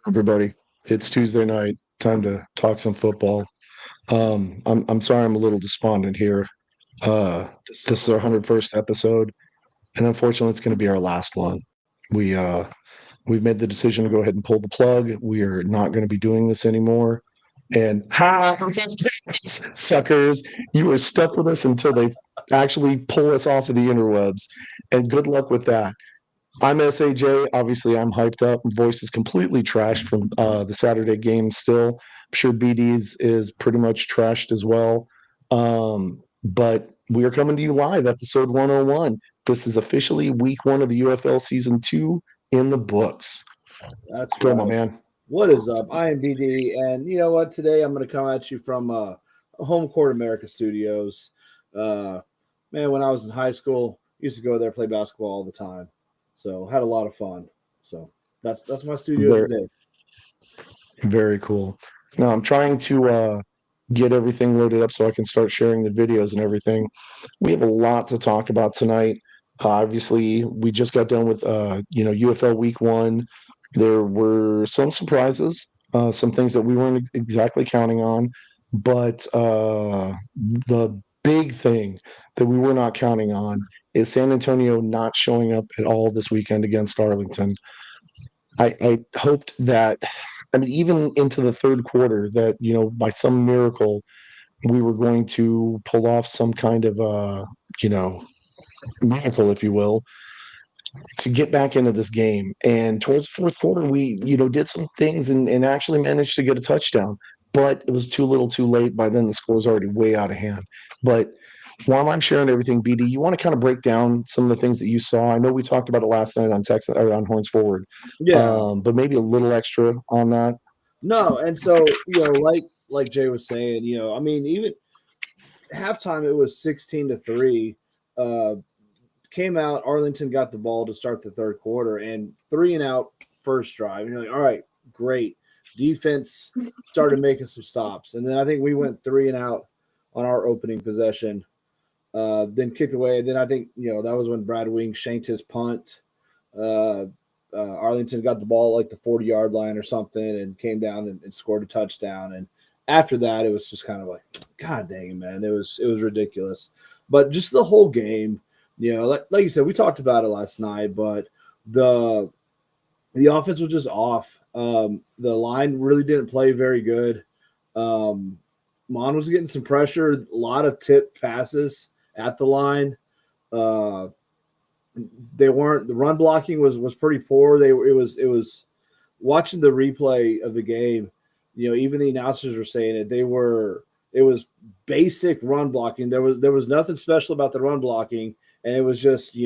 Everybody, it's Tuesday night. Time to talk some football. I'm sorry I'm a little despondent here. This is our 101st episode, and unfortunately, it's going to be our last one. We we've made the decision to go ahead and pull the plug. We are not going to be doing this anymore. And suckers, you are stuck with us until they actually pull us off of the interwebs. And good luck with that. I'm SAJ. Obviously, I'm hyped up. Voice is completely trashed from the Saturday game still. I'm sure BD's is pretty much trashed as well. But we are coming to you live, episode 101. This is officially week one of the UFL season two in the books. That's Go, my right. man. What is up? I am BD, and you know what? Today I'm going to come at you from Home Court America Studios. Man, when I was in high school, used to go there play basketball all the time, so had a lot of fun. So that's my studio Very, today. very cool. Now, I'm trying to get everything loaded up so I can start sharing the videos and everything. We have a lot to talk about tonight. Obviously, we just got done with UFL week one. There were some surprises, some things that we weren't exactly counting on, but the big thing that we were not counting on is San Antonio not showing up at all this weekend against Arlington. I hoped that, I mean, even into the third quarter, that, by some miracle, we were going to pull off some kind of, you know, miracle, if you will, to get back into this game. And towards the fourth quarter, we, did some things and actually managed to get a touchdown. But it was too little too late. By then, the score was already way out of hand. But while I'm sharing everything, BD, you want to kind of break down some of the things that you saw? I know we talked about it last night on Texas or on Horns Forward, Yeah, but maybe a little extra on that. no, and so like Jay was saying, I mean, even halftime it was 16-3. Came out, Arlington got the ball to start the third quarter, and 3-and-out first drive. And you're like, all right, great. Defense started making some stops. And then I think we went 3-and-out on our opening possession, then kicked away. And then I think, that was when Brad Wing shanked his punt. Arlington got the ball at like the 40-yard line or something and came down and scored a touchdown. And after that, it was just kind of like, God dang it, man. It was ridiculous. But just the whole game, like you said, we talked about it last night, but the offense was just off. The line really didn't play very good. Mon was getting some pressure, a lot of tip passes at the line. The run blocking was pretty poor. It was watching the replay of the game. Even the announcers were saying it. It was basic run blocking. There was nothing special about the run blocking. And it was just,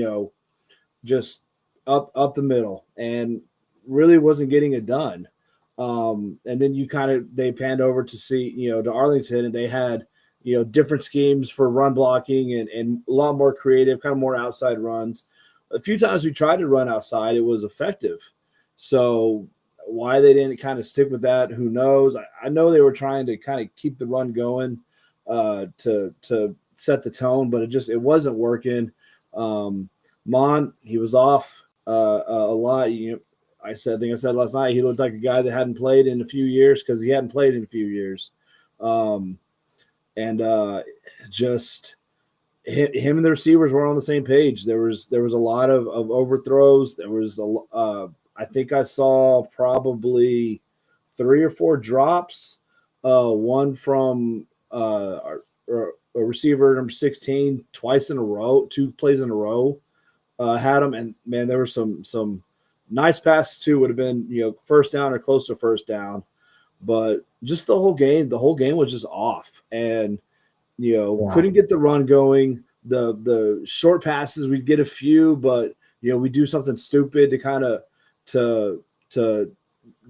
just up the middle and really wasn't getting it done. And then they panned over to see, to Arlington, and they had, different schemes for run blocking and a lot more creative, kind of more outside runs. A few times we tried to run outside, it was effective. So why they didn't kind of stick with that, who knows? I know they were trying to kind of keep the run going to set the tone, but it wasn't working. Mon, he was off a lot. I think I said last night he looked like a guy that hadn't played in a few years because he hadn't played in a few years. Just him and the receivers were on the same page. There was a lot of overthrows. There was I think I saw probably 3 or 4 drops. One from a receiver number 16 twice in a row, 2 plays in a row, had them. And man, there were some nice passes too. Would have been, first down or close to first down, but just the whole game was just off, and couldn't get the run going. The short passes, we'd get a few, but we do something stupid to kind of to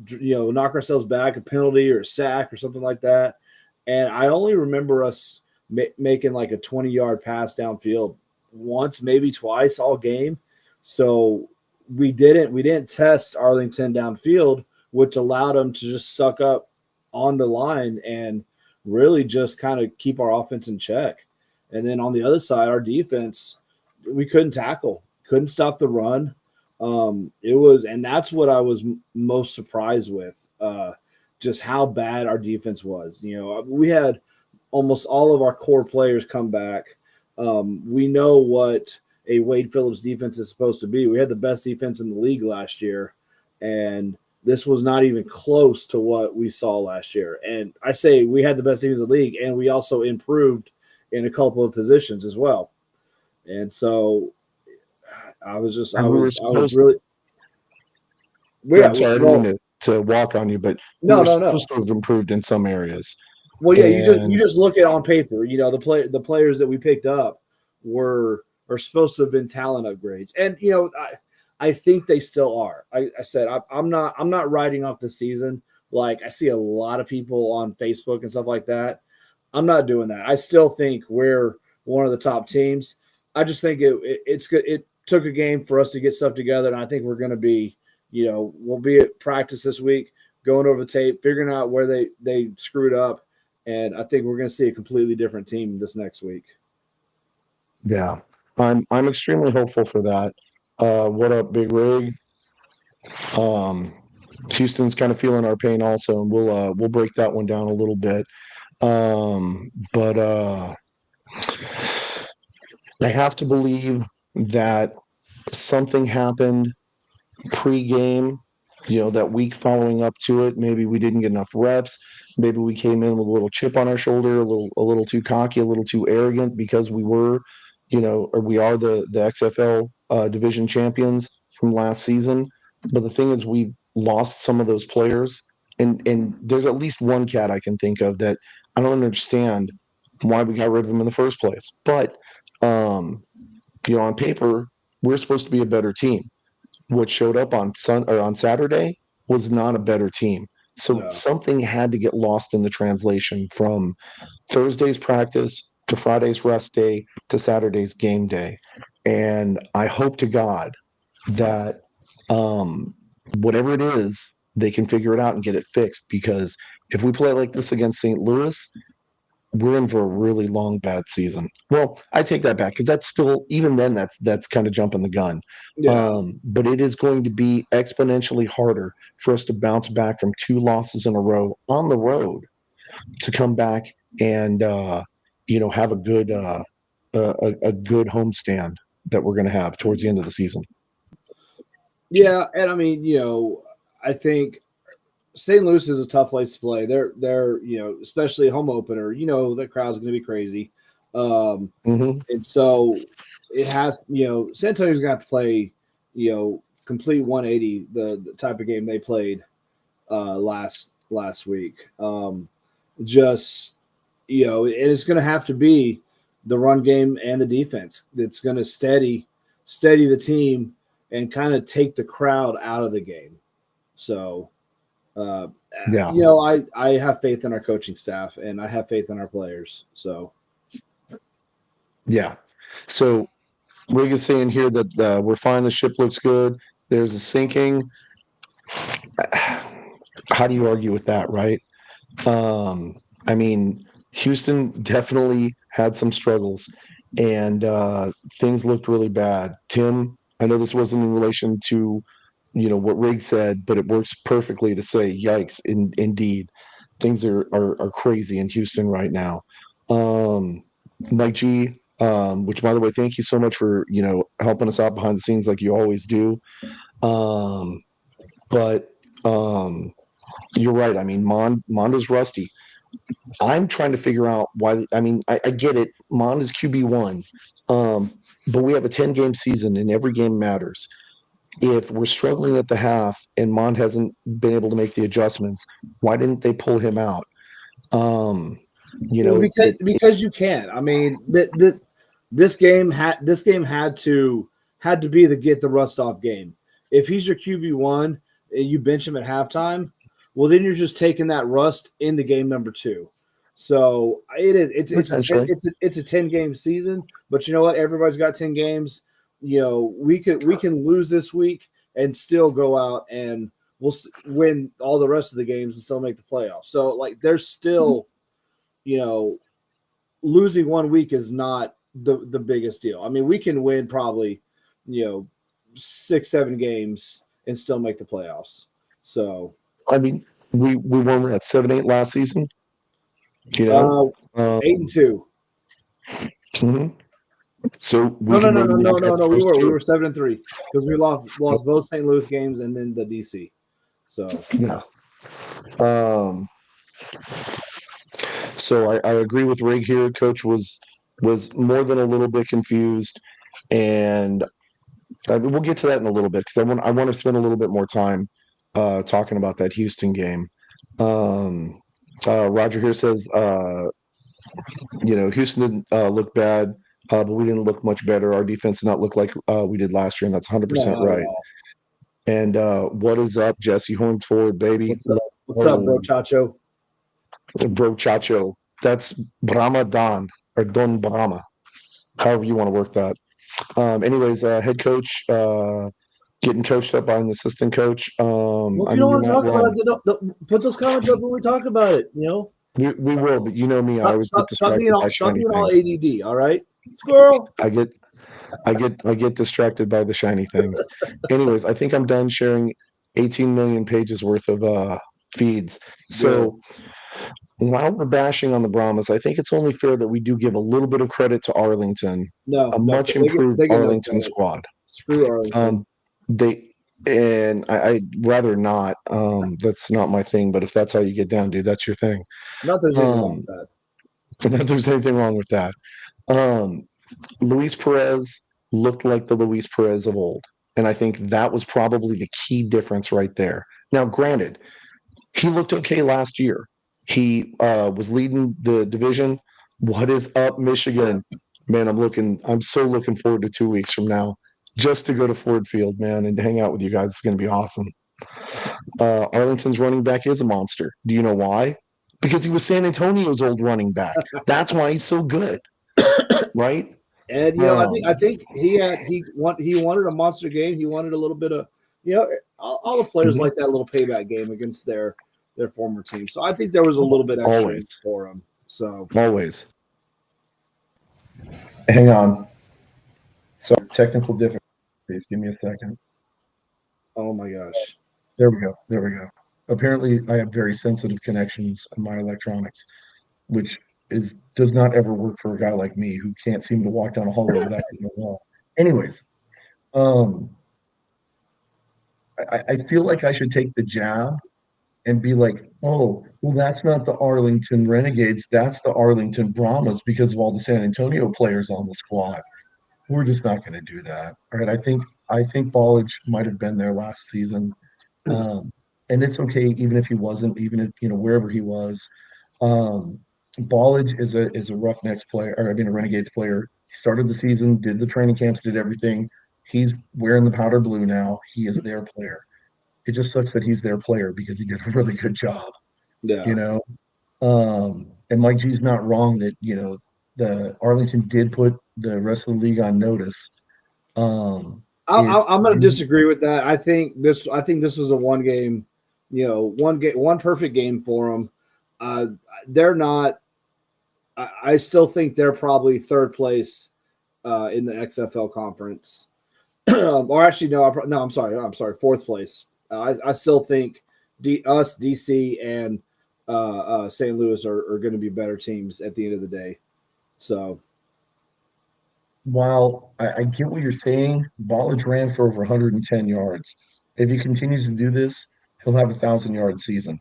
knock ourselves back, a penalty or a sack or something like that. And I only remember us making like a 20-yard pass downfield once, maybe twice all game. So we didn't test Arlington downfield, which allowed them to just suck up on the line and really just kind of keep our offense in check. And then on the other side, our defense, we couldn't tackle, couldn't stop the run. It was, and that's what I was most surprised with, just how bad our defense was. We had almost all of our core players come back. We know what a Wade Phillips defense is supposed to be. We had the best defense in the league last year, and this was not even close to what we saw last year. And I say we had the best defense in the league, and we also improved in a couple of positions as well. And so I was just, And we were I was supposed. really, Yeah, yeah. I'm sorry, I didn't Well, mean to walk on you, but we no, were no, no. supposed to have improved in some areas. Well, yeah, you And just look at on paper. The players that we picked up are supposed to have been talent upgrades, and I think they still are. I said I'm not writing off the season. Like I see a lot of people on Facebook and stuff like that. I'm not doing that. I still think we're one of the top teams. I just think it's good. It took a game for us to get stuff together, and I think we're going to be, we'll be at practice this week, going over the tape, figuring out where they screwed up, and I think we're going to see a completely different team this next week. yeah, I'm extremely hopeful for that. What up, Big Rig? Um, Houston's kind of feeling our pain also, and we'll break that one down a little bit. But I have to believe that something happened pre-game, that week following up to it. Maybe we didn't get enough reps. Maybe we came in with a little chip on our shoulder, a little too cocky, a little too arrogant because we were, or we are the XFL division champions from last season. But the thing is, we lost some of those players, and there's at least one cat I can think of that I don't understand why we got rid of him in the first place. But um, on paper, we're supposed to be a better team. What showed up on Saturday was not a better team. So No. something had to get lost in the translation from Thursday's practice to Friday's rest day to Saturday's game day. And I hope to God that whatever it is, they can figure it out and get it fixed. Because if we play like this against St. Louis, we're in for a really long bad season. Well, I take that back because that's still, even then, that's kind of jumping the gun. Yeah. But it is going to be exponentially harder for us to bounce back from 2 losses in a row on the road to come back and have a good homestand that we're going to have towards the end of the season. Yeah, and I mean, I think St. Louis is a tough place to play. They're especially a home opener. The crowd's going to be crazy, Mm-hmm. and so it has. San Antonio's going to have to play, complete 180 the type of game they played last week. Just and it's going to have to be the run game and the defense that's going to steady the team and kind of take the crowd out of the game. So. Uh, Yeah. I have faith in our coaching staff and I have faith in our players. So, Yeah. So Rig is saying here that we're fine. The ship looks good. There's a sinking. How do you argue with that, right? Um, I mean, Houston definitely had some struggles, and things looked really bad. Tim, I know this wasn't in relation to what Rig said, but it works perfectly to say, "Yikes!" Indeed, things are crazy in Houston right now. Um, Mike G, which by the way, thank you so much for helping us out behind the scenes like you always do. Um, but you're right. I mean, Mondo's rusty. I'm trying to figure out why. I mean, I get it. Mondo's QB1, but we have a 10-game season, and every game matters. If we're struggling at the half and Mond hasn't been able to make the adjustments, why didn't they pull him out? Um, well, it because you can. I mean, this game had to be the get the rust off game. If he's your QB1 and you bench him at halftime, well, then you're just taking that rust into game number 2. So it is. potentially. It's a 10-game season, but you know what? Everybody's got 10 games. We can lose this week and still go out and we'll win all the rest of the games and still make the playoffs. So like, there's still, losing one week is not the biggest deal. I mean, we can win probably, 6-7 games and still make the playoffs. So I mean, we won at 7-8 last season. You uh, know, 8-2. mhm. So No, we no, can no, maybe no, no, knock no, out the no. We first were we two. were 7-3 because we lost both St. Louis games and then the DC. So Yeah. Um, so I agree with Rig here. Coach was more than a little bit confused, and we'll get to that in a little bit because I want to spend a little bit more time talking about that Houston game. Um, Roger here says, Houston didn't look bad, but we didn't look much better. Our defense did not look like we did last year, and that's no, 100% not at right. all. And what is up, Jesse Horn forward, baby? What's up? What's up, bro, Chacho? Bro, Chacho. That's Brahma Don or Don Brahma, however you want to work that. Anyways, head coach getting coached up by an assistant coach. Well, if I you mean, don't you're want to not talk about wrong. it, then put those comments up when we talk about it. We will, but you know me, I Stop, always get stop, stop being distracted by all stop shiny being all things. ADD. All right, squirrel. I get I get distracted by the shiny things. Anyways, I think I'm done sharing 18 million pages worth of feeds. Good. So while we're bashing on the Brahmas, I think it's only fair that we do give a little bit of credit to Arlington, No, a no, much improved they get no Arlington credit. squad. Screw Arlington. They and I'd rather not. That's not my thing. But if that's how you get down, dude, that's your thing. Not that there's anything wrong Um, with that. not that there's anything wrong with that. Um, Luis Perez looked like the Luis Perez of old. And I think that was probably the key difference right there. Now, granted, he looked okay last year. He was leading the division. What is up, Michigan? Man, I'm so looking forward to 2 weeks from now just to go to Ford Field, man, and hang out with you guys. It's going to be awesome. Arlington's running back is a monster. Do you know why? Because he was San Antonio's old running back. That's why he's so good, right? And I Um, think he wanted a monster game. He wanted a little bit of all the players mhm. like that little payback game against their former team. So I think there was a little bit extra in Always, it for him. So always. Hang on. Sorry, technical difficulties. Give me a second. oh my gosh. There we go. There we go. Apparently, I have very sensitive connections on my electronics, which does not ever work for a guy like me who can't seem to walk down a hallway without hitting a wall. Anyways, um, I feel like I should take the jab and be like, oh, well, that's not the Arlington Renegades. That's the Arlington Brahmas because of all the San Antonio players on the squad. We're just not going to do that. All right. I think Ballage might have been there last season. Um, and it's okay, even if he wasn't, even if, wherever he was. Um, Ballage is a Roughnecks player, or I mean, a Renegades player. He started the season, did the training camps, did everything. He's wearing the powder blue now. He is their player. It just sucks that he's their player because he did a really good job, you Yeah. know. And Mike G's not wrong that the Arlington did put the rest of the league on notice. If I'm going to you disagree with that. I think this was a one game, one perfect game for them. They're not. I still think they're probably third place in the XFL conference. Or actually, no, I'm sorry. Fourth place. I still think DC, and St. Louis are going to be better teams at the end of the day. So, while I get what you're saying, Ballage ran for over 110 yards. If he continues to do this, he'll have 1,000-yard season,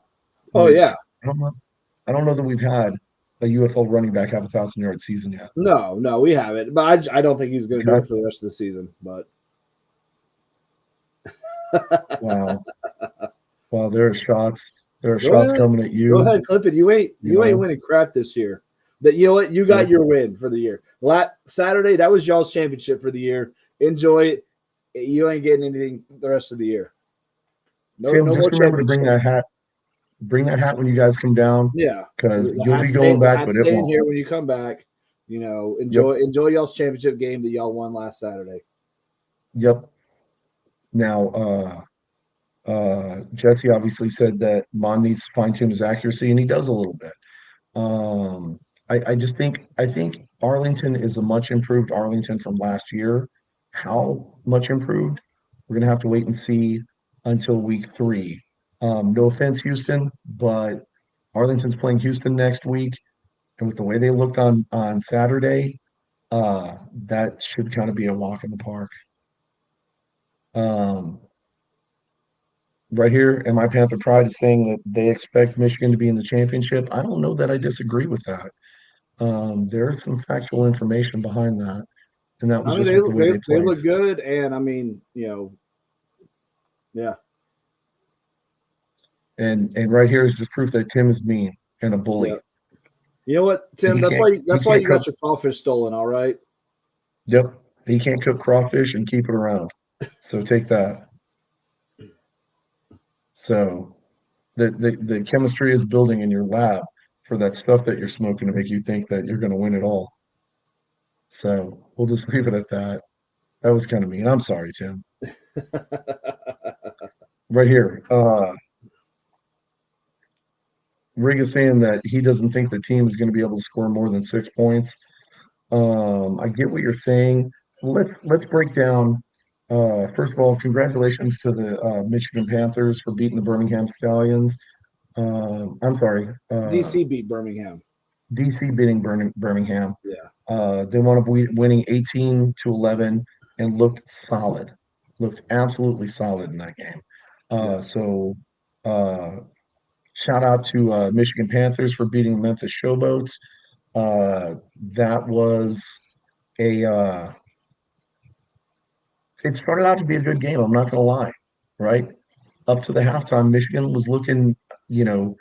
oh which yeah, I don't know that we've had a UFL running back have 1,000-yard season yet. no, we have it, but I don't think he's going to do Okay. it for the rest of the season. But Wow. Wow, there are shots. There are go shots ahead, coming at you. clip it. You ain't You know, winning crap this year. That you know what you got Yep. your win for the year. Saturday that was y'all's championship for the year. Enjoy it. You ain't getting anything the rest of the year. No, Sam, no more just remember to bring championship. that hat. Bring that hat when you guys come down, Yeah, because the you'll be going back, but hat's it staying won't. here when you come back. Yep. Enjoy y'all's championship game that y'all won last Saturday. Yep. Now, Jesse obviously said that Mon needs to fine tune his accuracy, and he does a little bit. Um, I think Arlington is a much improved Arlington from last year. How much improved? We're going to have to wait and see until week 3. No offense, Houston, but Arlington's playing Houston next week, and with the way they looked on Saturday, that should kind of be a walk in the park. Um, right here, and my Panther Pride is saying that they expect Michigan to be in the championship. I don't know that I disagree with that. There is some factual information behind that, and that was I mean, just with the way they they played. look good, and I mean, yeah, And right here is just proof that Tim is mean and a yeah. bully. You know what, And Tim? he That's why can't you cook. got your crawfish stolen. All right. Yep, he can't cook crawfish and keep it around. So take that. So the chemistry is building in your lab for that stuff that you're smoking to make you think that you're going to win it all. So we'll just leave it at that. That was kind of mean. I'm sorry, Tim. Right here, Rig is saying that he doesn't think the team is going to be able to score more than 6 points. I get what you're saying. Let's break down. First of all, congratulations to the Michigan Panthers for beating the Birmingham Stallions. I'm sorry, DC beat Birmingham. DC beating Birmingham. Yeah, They wound up winning 18-11 and looked solid. Looked absolutely solid in that game. yeah. So shout out to Michigan Panthers for beating Memphis Showboats. That was a it started out to be a good game. I'm not going to lie, right? Up to the halftime, Michigan was looking, you know,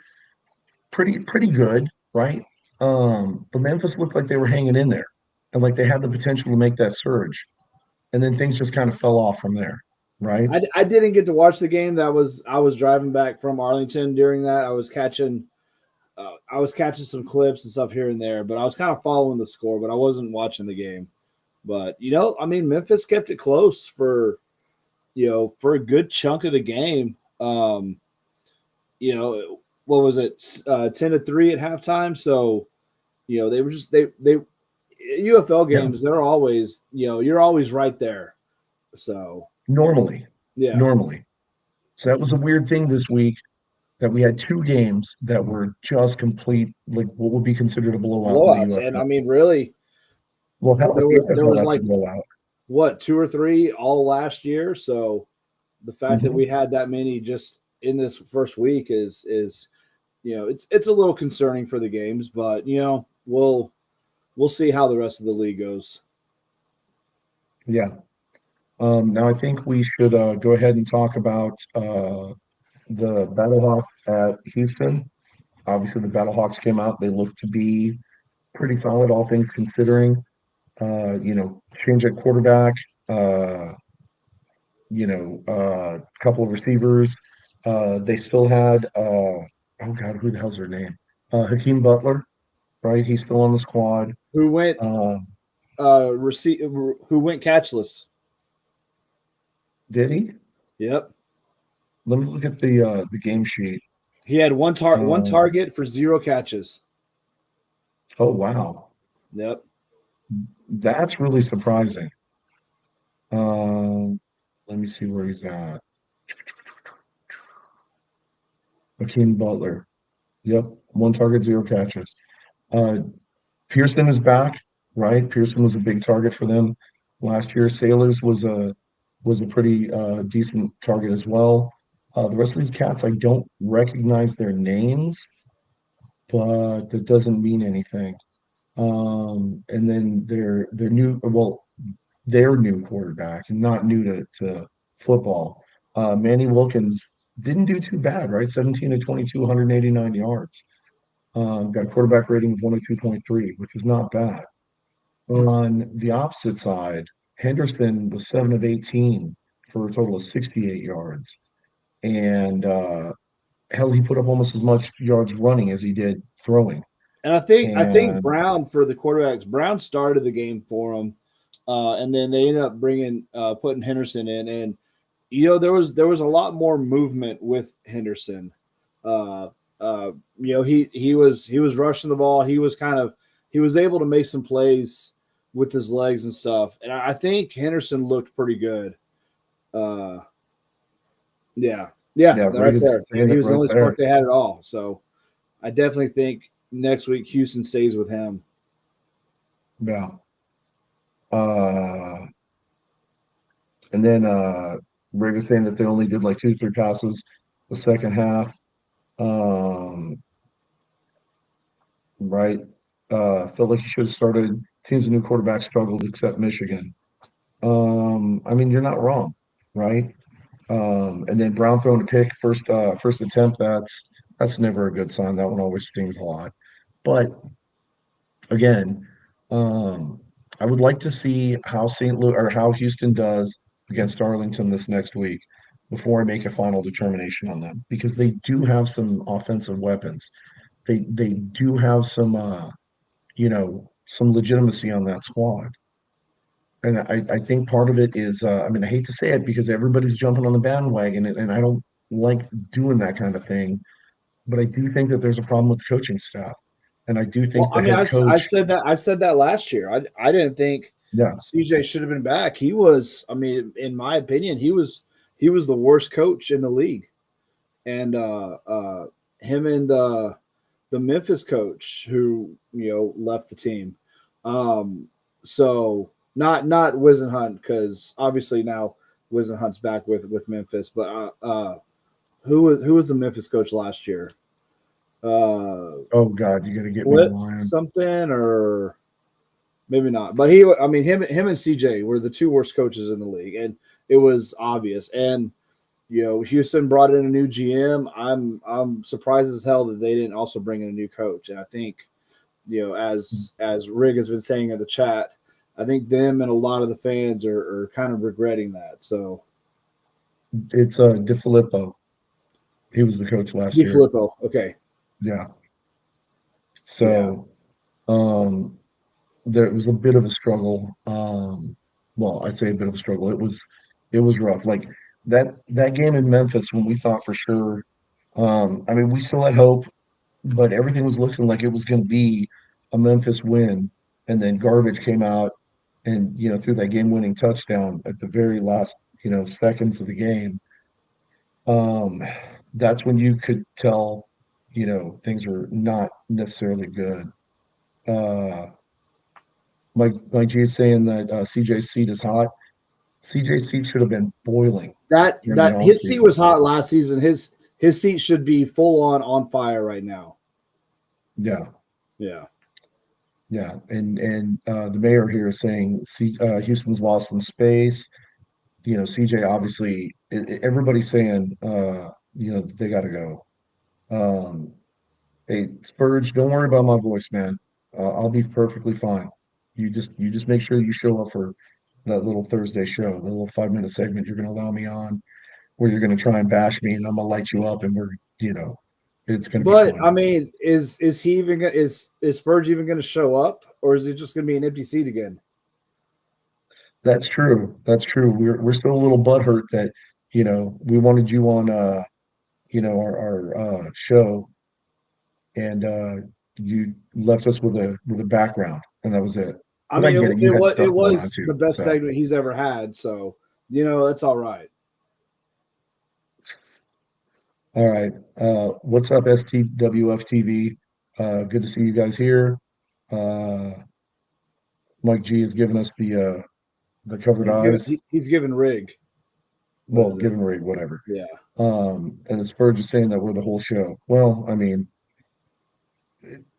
pretty good, right? But Memphis looked like they were hanging in there, and like they had the potential to make that surge, and then things just kind of fell off from there, right? I didn't get to watch the game. I was driving back from Arlington during that. I was catching some clips and stuff here and there, but I was kind of following the score, but I wasn't watching the game. But I mean, Memphis kept it close for a good chunk of the game. What was it, 10-3 at halftime? So, they were just they UFL Yeah, games. They're always you're always right there. So normally, yeah, normally. So that was a weird thing this week that we had 2 games that were just complete, like what would be considered a blowout in the blowouts, and UFL. I mean, really, Well, hell, there the there UFL was that's a like blowout. what 2 or 3 all last year. So the fact that Mhm. we had that many just in this first week is it's a little concerning for the games, but we'll see how the rest of the league goes. Yeah. Now I think we should go ahead and talk about the Battlehawks at Houston. Obviously, the Battlehawks came out. They looked to be pretty solid, all things considering. Change at quarterback. Uh, a couple of receivers. They still had. Oh God, who the hell's their name? Hakeem Butler, right? He's still on the squad. Who went Uh, who went catchless? did he? Yep. Let me look at the game sheet. He had one Um, target for 0 catches. oh wow, Yep. that's really surprising. Um, let me see where he's at. Hakeem Butler. Yep, 1 target, 0 catches. Uh, Pearson is back, right? Pearson was a big target for them last year. Sailors was a pretty decent target as well. The rest of these cats, I don't recognize their names, but that doesn't mean anything. And then their new quarterback, and not new to football. Manny Wilkins didn't do too bad, right? 17 to 22, 189 yards. Got a quarterback rating of 102.3, which is not bad. On the opposite side, Henderson was 7 of 18 for a total of 68 yards. And hell, he put up almost as much yards running as he did throwing. And I think And Brown for the quarterbacks. Brown started the game for him, and then they ended up putting Henderson in, and there was a lot more movement with Henderson. Uh, he was rushing the ball. He was able to make some plays with his legs and stuff, and I think Henderson looked pretty good. Yeah, Yeah, they're Rig right is there. saying He it was the right only there. spark they had at all. So I definitely think next week Houston stays with him. Yeah. Uh, and then Rig is saying that they only did like 2, 3 passes the second half. Right. Felt like he should have started. Teams with new quarterback struggled except Michigan. I mean, you're not wrong, right? And then Brown throwing a pick first attempt, that's never a good sign. That one always stings a lot. But again, um, I would like to see how St. Louis or how Houston does against Arlington this next week before I make a final determination on them because they do have some offensive weapons. They do have some legitimacy on that squad. And I think part of it is, I mean, I hate to say it because everybody's jumping on the bandwagon, and I don't like doing that kind of thing. But I do think that there's a problem with the coaching staff, and I do Well, think I the mean, head I coach, said that last year. I didn't think yeah, CJ should have been back. He was, I mean, in my opinion, he was the worst coach in the league, and him and the Memphis coach who left the team. Um, so not Wisenhunt because obviously now Wisenhunt's back with Memphis, but who was the Memphis coach last year? oh God, you got to get me on Flip the line. something or maybe not. But I mean, him and CJ were the two worst coaches in the league, and it was obvious. And Houston brought in a new GM. I'm surprised as hell that they didn't also bring in a new coach. And I think as Rig has been saying in the chat, I think them and a lot of the fans are kind of regretting that. So It's DiFilippo. He was the coach last year. DiFilippo, okay, Yeah. yeah, So there was a bit of a struggle. Well, I say a bit of a struggle. It was rough. Like that game in Memphis when we thought for sure. I mean, we still had hope, but everything was looking like it was going to be a Memphis win, and then garbage came out, and threw that game-winning touchdown at the very last seconds of the game. Um, that's when you could tell, things were not necessarily good. Uh, Mike G is saying that CJ's seat is hot. CJ's seat should have been boiling during the that off his seat season. was hot last season. His seat should be full on fire right now. Yeah, Yeah. yeah, and the mayor here is saying Houston's lost in space. CJ obviously everybody's saying they got to go. Um, hey, Spurge, don't worry about my voice, man. I'll be perfectly fine. You just make sure you show up for that little Thursday show, the little 5-minute segment you're going to allow me on, where you're going to try and bash me, and I'm going to light you up, and it's going to be But I fun. mean, is he even is Spurge even going to show up, or is it just going to be an empty seat again? That's true. That's true. We're still a little butthurt that we wanted you on our show, and you left us with a background, and that was it. I But I mean, get it. You had it stuff going on was too. the best So, segment he's ever had, so that's all right. all right. What's up, STWF TV? Good to see you guys here. Uh, Mike G has given us the covered eyes. He's given Rig. What Well, is it? given rate, whatever. Yeah. And the Spurs is saying that we're the whole show. Well, I mean,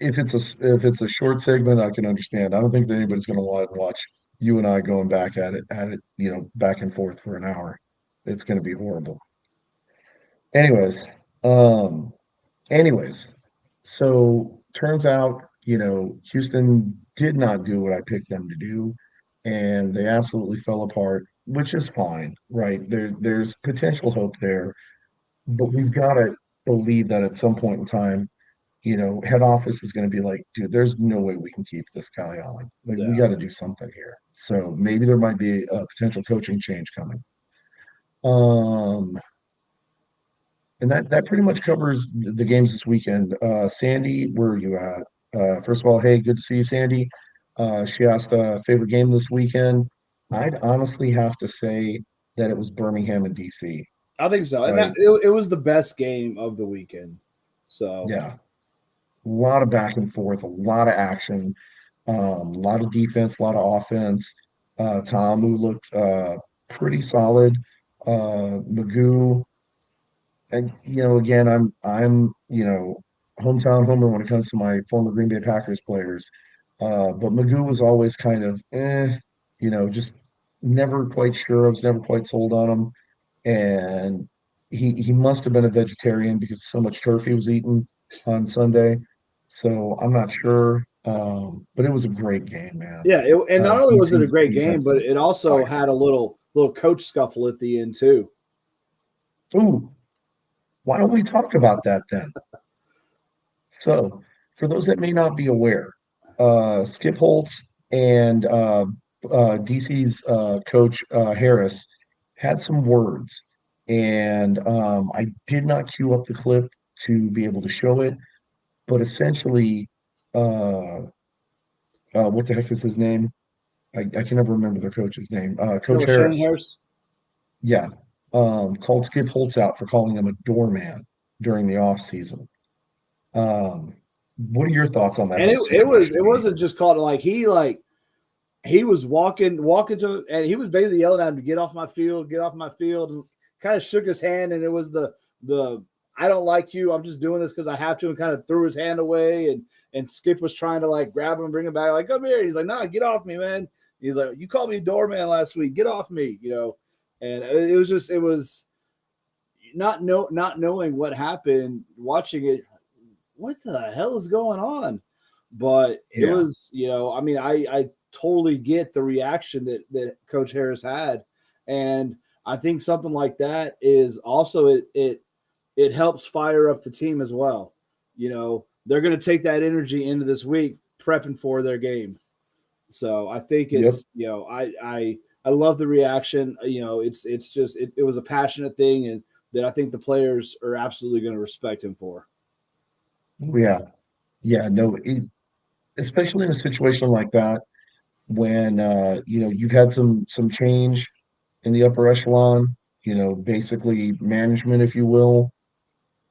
if it's a short segment, I can understand. I don't think that anybody's going to want to watch you and I going back at it, back and forth for an hour. It's going to be horrible. Anyways, um, anyways, so turns out, Houston did not do what I picked them to do, and they absolutely fell apart, which is fine, right? There's potential hope there, but we've got to believe that at some point in time head office is going to be like, dude, there's no way we can keep this guy on. Like, we Yeah. got to do something here. So maybe there might be a potential coaching change coming. Um, and that pretty much covers the games this weekend. Sandy, where are you at? First of all, hey, good to see you, Sandy. She asked favorite game this weekend. I'd honestly have to say that it was Birmingham and DC. I think so. And right? it was the best game of the weekend. So Yeah, a lot of back and forth, a lot of action, a lot of defense, a lot of offense. Tamu looked pretty solid. Magoo, and again, I'm hometown homer when it comes to my former Green Bay Packers players. But Magoo was always kind of just never quite sure. I was never quite sold on him, and he must have been a vegetarian because so much turf he was eating on Sunday. So I'm not sure, but it was a great game, man. yeah, and not only was it a DC's great game, defense but was it also fire. had a little coach scuffle at the end too. Ooh, why don't we talk about that then? So, for those that may not be aware, Skip Holtz and DC's coach Harris had some words, and I did not queue up the clip to be able to show it, but essentially, uh, what the heck is his name? I can never remember their coach's name. No, Coach Shannon Harris, Harris. yeah, called Skip Holtz out for calling him a doorman during the offseason. Um, what are your thoughts on that And whole situation, it B? wasn't just called he was walking to, and he was basically yelling at him to get off my field, and kind of shook his hand, and it was the I don't like you, I'm just doing this because I have to, and kind of threw his hand away, and Skip was trying to like grab him and bring him back, like, come here. He's like, nah, get off me, man. He's like, you called me a doorman last week, get off me, And it was not knowing what happened, watching it, what the hell is going on? But it Yeah, was, I mean, I totally get the reaction that Coach Harris had. And I think something like that is also it helps fire up the team as well. They're going to take that energy into this week prepping for their game. So I think yep, it's, I love the reaction. It's just it was a passionate thing, and that I think the players are absolutely going to respect him for. yeah, yeah. No, especially in a situation like that when you've had some change in the upper echelon, basically management, if you will.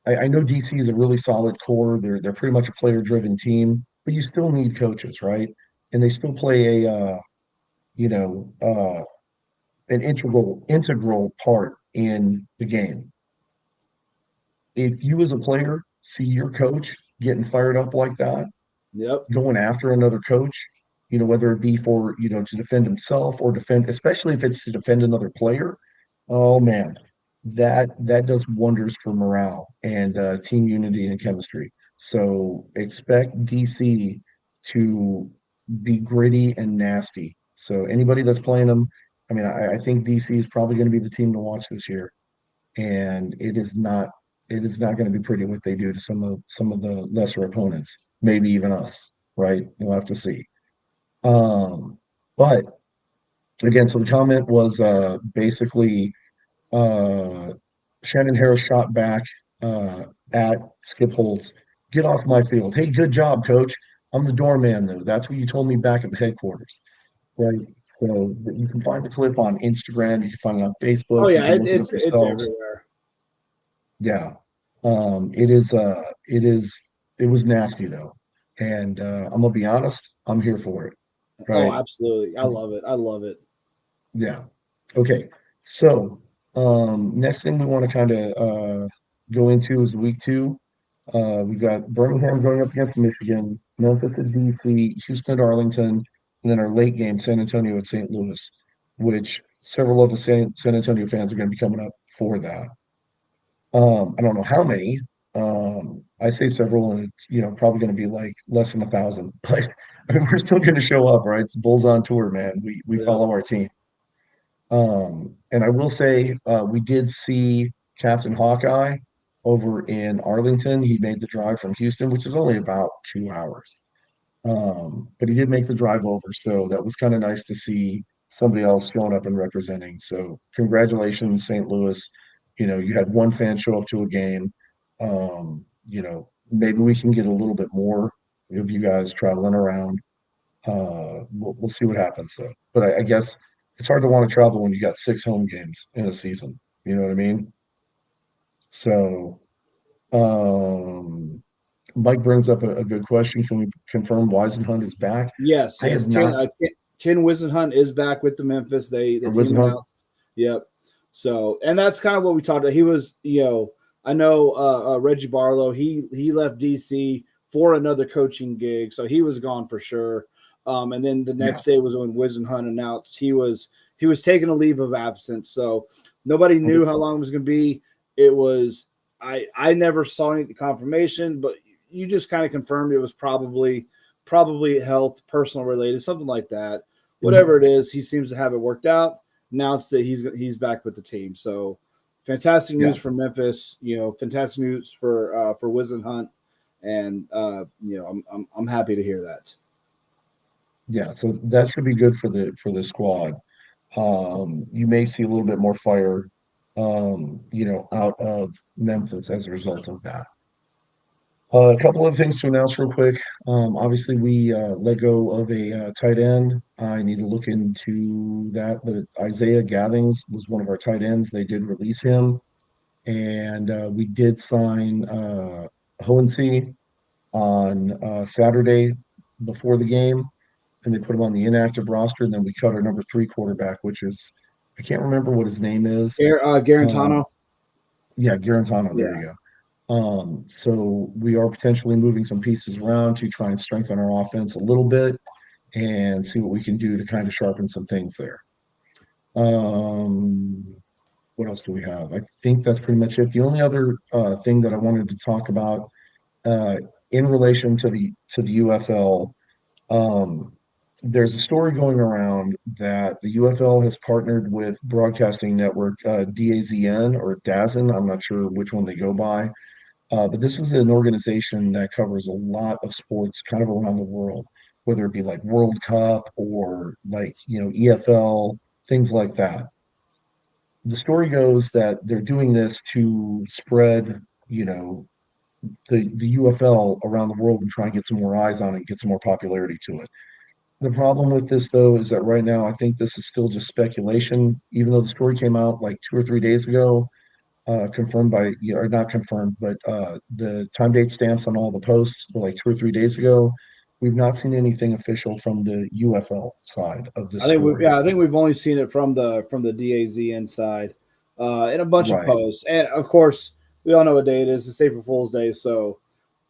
I know DC is a really solid core. They're pretty much a player-driven team, but you still need coaches, right? And they still play you know, uh, an integral part in the game. If you as a player see your coach getting fired up like that, Yep. going after another coach, whether it be for, to defend himself or defend, especially if it's to defend another player, oh man, that does wonders for morale and team unity and chemistry. So expect DC to be gritty and nasty. So anybody that's playing them, I mean, I think DC is probably going to be the team to watch this year, and it is not going to be pretty what they do to some of the lesser opponents, maybe even us, right? We'll have to see. But again, so the comment was basically uh, Shannon Harris shot back at Skip Holtz. Get off my field. Hey, good job, coach. I'm the doorman, though. That's what you told me back at the headquarters, right? So you can find the clip on Instagram. You can find it on Oh Facebook. You yeah, can look it up it's yourselves. everywhere. Yeah. It was nasty though. And I'm gonna be honest, I'm here for it. Oh, Right. absolutely. I 'Cause- love it. I love it. Yeah. Okay. So next thing we want to kind of go into is week two. We've got Birmingham going up against Michigan, Memphis at DC, Houston at Arlington, and then our late game, San Antonio at St. Louis, which several of the San Antonio fans are going to be coming up for that. I don't know how many. I say several, and it's probably going to be like less than 1,000. But I mean, we're still going to show up, right? It's Bulls on tour, man. We Yeah. follow our team. And I will say we did see Captain Hawkeye over in Arlington. He made the drive from Houston, which is only about 2 hours. But he did make the drive over, so that was kind of nice to see somebody else showing up and representing. So congratulations, St. Louis. You had one fan show up to a game. Maybe we can get a little bit more of you guys traveling around. We'll see what happens though. But I guess it's hard to want to travel when you got 6 home games in a season. You know what I mean? So, um, Mike brings up a good question. Can we confirm Weisenhunt is back? Yes, I yes. have not, Ken Whisenhunt is back with the Memphis. The or team Weisenhunt. announced. Yep. So, and that's kind of what we talked about. He was, I know Reggie Barlow. He left DC for another coaching gig, so he was gone for sure. And then the Yeah. next day was when Whisenhunt announced he was taking a leave of absence. So nobody Okay. knew how long it was going to be. It was I never saw any confirmation, but you just kind of confirmed it was probably health, personal related, something like that. Mhm. Whatever it is, he seems to have it worked out. Announced that he's back with the team. So fantastic Yeah. news for Memphis. Fantastic news for Wizenhunt, and I'm happy to hear that. Yeah. So that should be good for the squad. You may see a little bit more fire, out of Memphis as a result of that. A couple of things to announce real quick. Obviously, we let go of a tight end. I need to look into that, but Isaiah Gathings was one of our tight ends. They did release him, and we did sign Hohensee on Saturday before the game, and they put him on the inactive roster. And then we cut our number three quarterback, which is I can't remember what his name is. Um, Garantano. yeah, Garantano. There Yeah. you go. So we are potentially moving some pieces around to try and strengthen our offense a little bit and see what we can do to kind of sharpen some things there. Um, what else do we have? I think that's pretty much it. The only other thing that I wanted to talk about uh, in relation to the UFL, um, there's a story going around that the UFL has partnered with broadcasting network DAZN or DAZN. I'm not sure which one they go by, but this is an organization that covers a lot of sports kind of around the world, whether it be like World Cup or like, EFL, things like that. The story goes that they're doing this to spread, the UFL around the world and try and get some more eyes on it, get some more popularity to it. The problem with this, though, is that right now I think this is still just speculation, even though the story came out like 2 or 3 days ago, confirmed by, or not confirmed, but the time date stamps on all the posts were like 2 or 3 days ago. We've not seen anything official from the UFL side of this story. I think we've only seen it from the DAZ side, in a bunch of Right. posts, and of course we all know what day it is. It's April Fool's Day, so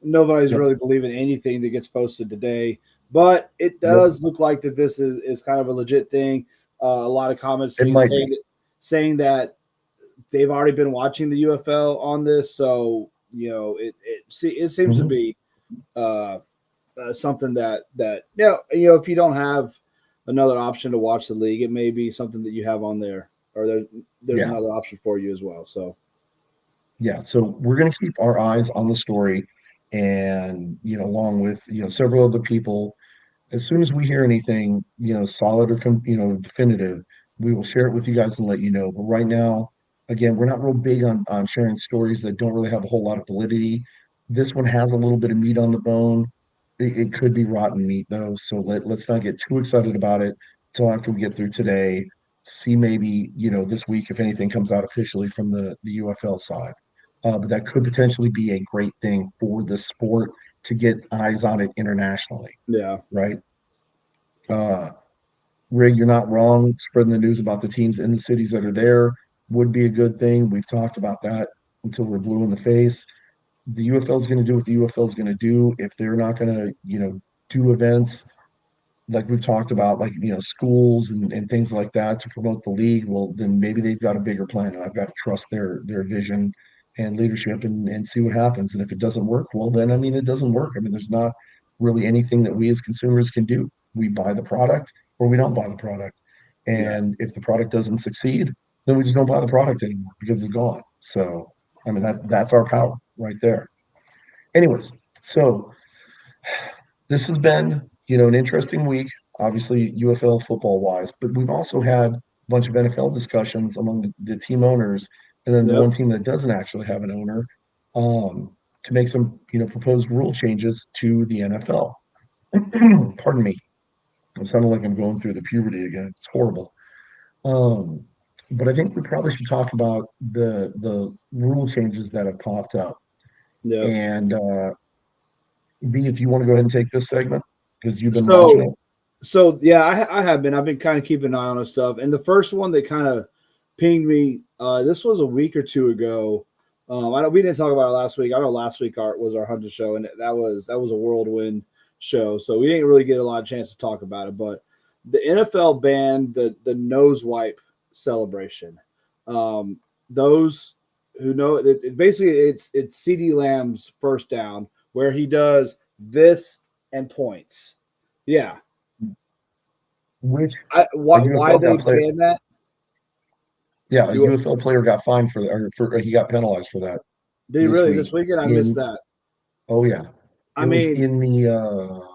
nobody's Yep. really believing anything that gets posted today. But it Yep. does look like that this is kind of a legit thing. A lot of comments It might be. saying that they've already been watching the UFL on this, so it seems to Mhm. be uh, something that if you don't have another option to watch the league, it may be something that you have on there, or there's Yeah. another option for you as well. So Yeah. So we're going to keep our eyes on the story and, along with, several other people. As soon as we hear anything, solid or definitive, we will share it with you guys and let you know. But right now, again, we're not real big on sharing stories that don't really have a whole lot of validity. This one has a little bit of meat on the bone. It could be rotten meat though, so let's not get too excited about it until after we get through today. See maybe this week if anything comes out officially from the UFL side. But that could potentially be a great thing for the sport to get eyes on it internationally, yeah, right? Uh, Rig, you're not wrong. Spreading the news about the teams in the cities that are there would be a good thing. We've talked about that until we're blue in the face. The UFL is going to do what the UFL is going to do. If they're not going to, do events like we've talked about, like, schools and things like that to promote the league, well, then maybe they've got a bigger plan, and I've got to trust their vision and leadership and see what happens. And if it doesn't work, well, then I mean, it doesn't work. I mean, there's not really anything that we as consumers can do. We buy the product or we don't buy the product. yeah, And if the product doesn't succeed, then we just don't buy the product anymore because it's gone. So, I mean, that's our power right there. Anyways, so this has been, an interesting week, obviously UFL football wise, but we've also had a bunch of NFL discussions among the team owners, and then the one yep, team that doesn't actually have an owner, to make some, proposed rule changes to the NFL. Pardon me. I'm sounding like I'm going through the puberty again. It's horrible. Um, but I think we probably should talk about the rule changes that have popped up. Yep. And B, if you want to go ahead and take this segment because you've been watching So it. yeah, I have been. I've been kind of keeping an eye on this stuff. And the first one that kind of pinged me, this was a week or two ago. I know we didn't talk about it last week. I know last week was our Hunter show, and that was a whirlwind show. So we didn't really get a lot of chance to talk about it. But the NFL banned the nose wipe celebration. Those who know basically it's CD Lamb's first down where he does this and points. Yeah, Which a why UFL they got played. ban that? Yeah, a You UFL player got fined for that, or he got penalized for that did you this really week. this weekend? I missed In that. oh yeah, I it was mean, in the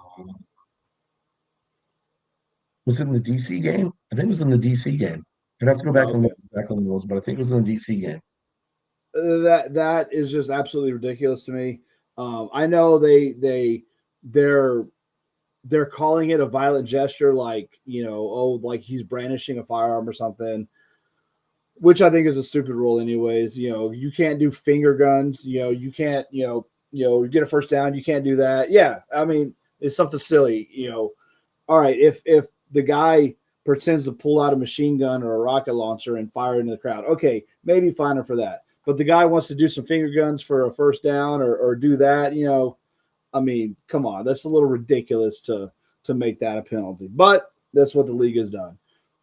was it in the DC game? I think it was in the DC game. I'd have to go back and okay, look exactly when it was, but I think it was in the DC game. that is just absolutely ridiculous to me. I know they're they're calling it a violent gesture, like like he's brandishing a firearm or something, which I think is a stupid rule, anyways. You can't do finger guns. You can't. You get a first down. You can't do that. Yeah, I mean, it's something silly. All right, if the guy pretends to pull out a machine gun or a rocket launcher and fire into the crowd, okay, maybe fine him for that. But the guy wants to do some finger guns for a first down or do that, I mean, come on, that's a little ridiculous to make that a penalty. But that's what the league has done.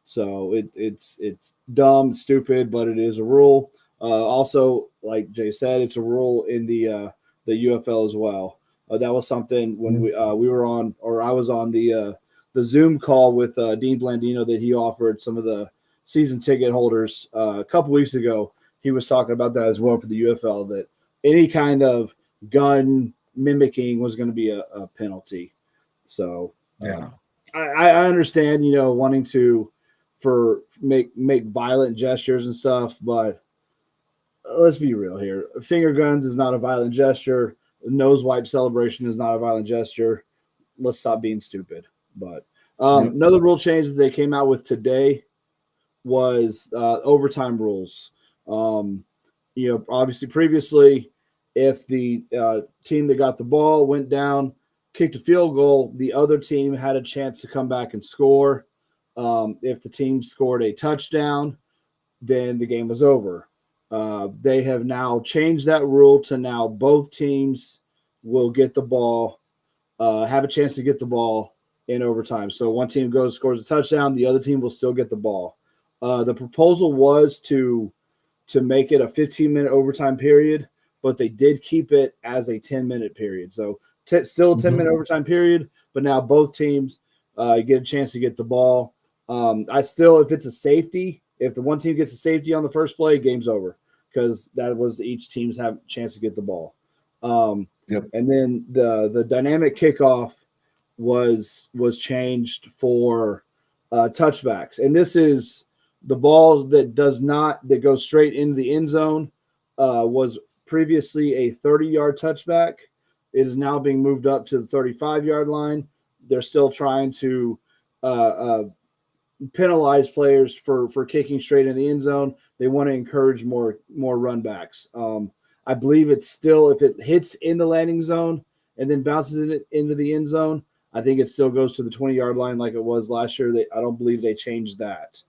So it's dumb, stupid, but it is a rule. Also, like Jay said, it's a rule in the UFL as well. That was something when we were on, or I was on the Zoom call with Dean Blandino that he offered some of the season ticket holders a couple weeks ago. He was talking about that as well for the UFL, that any kind of gun mimicking was going to be a penalty. So Yeah, I understand, wanting to make violent gestures and stuff, but let's be real here. Finger guns is not a violent gesture. Nose wipe celebration is not a violent gesture. Let's stop being stupid. But yep. another rule change that they came out with today was overtime rules. Obviously previously, if the team that got the ball went down, kicked a field goal, the other team had a chance to come back and score. If the team scored a touchdown, then the game was over. They have now changed that rule to now both teams will get the ball, have a chance to get the ball in overtime. So one team goes, scores a touchdown, the other team will still get the ball. The proposal was to make it a 15-minute overtime period, but they did keep it as a 10-minute period. So still a 10-minute overtime period, but now both teams get a chance to get the ball. If it's a safety, if the one team gets a safety on the first play, game's over, because that was each team's have a chance to get the ball. Yep. And then the dynamic kickoff was changed for touchbacks, and this is the ball that goes straight into the end zone. Was previously a 30-yard touchback. It is now being moved up to the 35-yard line. They're still trying to penalize players for kicking straight in the end zone. They want to encourage more run backs. I believe it's still, if it hits in the landing zone and then bounces it into the end zone, I think it still goes to the 20-yard line like it was last year. I don't believe they changed that.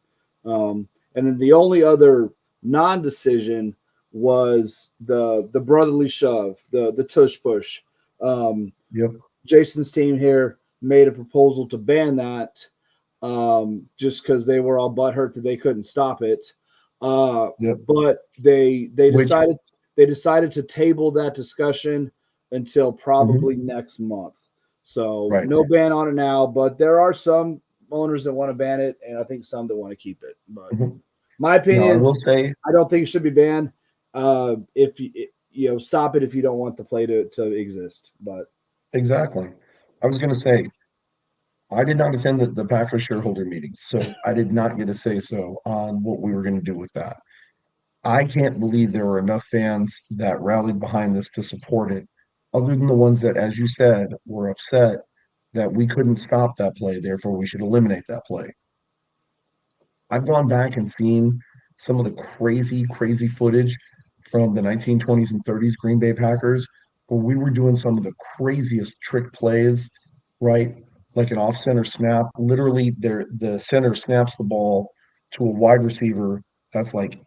And then the only other non-decision was the brotherly shove, the tush push. Yep. Jason's team here made a proposal to ban that, just because they were all butthurt that they couldn't stop it. Yep. But they Which decided to table that discussion until probably next month. So right. no ban on it now, but there are some owners that want to ban it, and I think some that want to keep it. But my Now I opinion, will say I don't think it should be banned. If stop it if you don't want the play to exist. But exactly. I was going to say I did not attend the Packers shareholder meeting, so I did not get a say so on what we were going to do with that. I can't believe there were enough fans that rallied behind this to support it, other than the ones that, as you said, were upset that we couldn't stop that play, therefore we should eliminate that play. I've gone back and seen some of the crazy, crazy footage from the 1920s and 30s Green Bay Packers, where we were doing some of the craziest trick plays, right? Like an off center snap. Literally, the center snaps the ball to a wide receiver that's like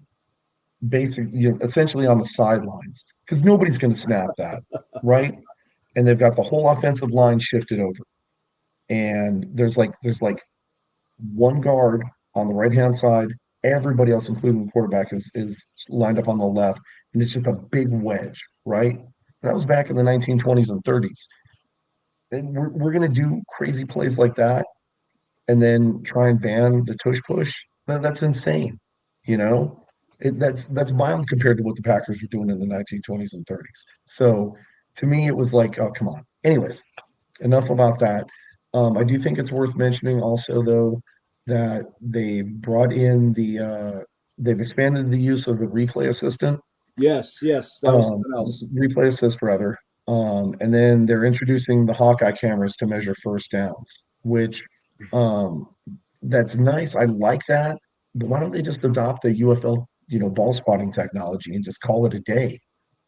essentially on the sidelines because nobody's going to snap that, right? And they've got the whole offensive line shifted over, and there's like one guard on the right hand side. Everybody else, including the quarterback, is lined up on the left, and it's just a big wedge, right? That was back in the 1920s and 30s. And we're going to do crazy plays like that and then try and ban the tush push. That's insane. You know, that's mild compared to what the Packers were doing in the 1920s and 30s. So to me, it was like, oh, come on. Anyways, enough about that. I do think it's worth mentioning also, though, that they've expanded the use of the replay assistant, Yes, that was something else. replay assist rather, and then they're introducing the Hawkeye cameras to measure first downs, which um, that's nice. I like that, but why don't they just adopt the UFL, ball spotting technology and just call it a day,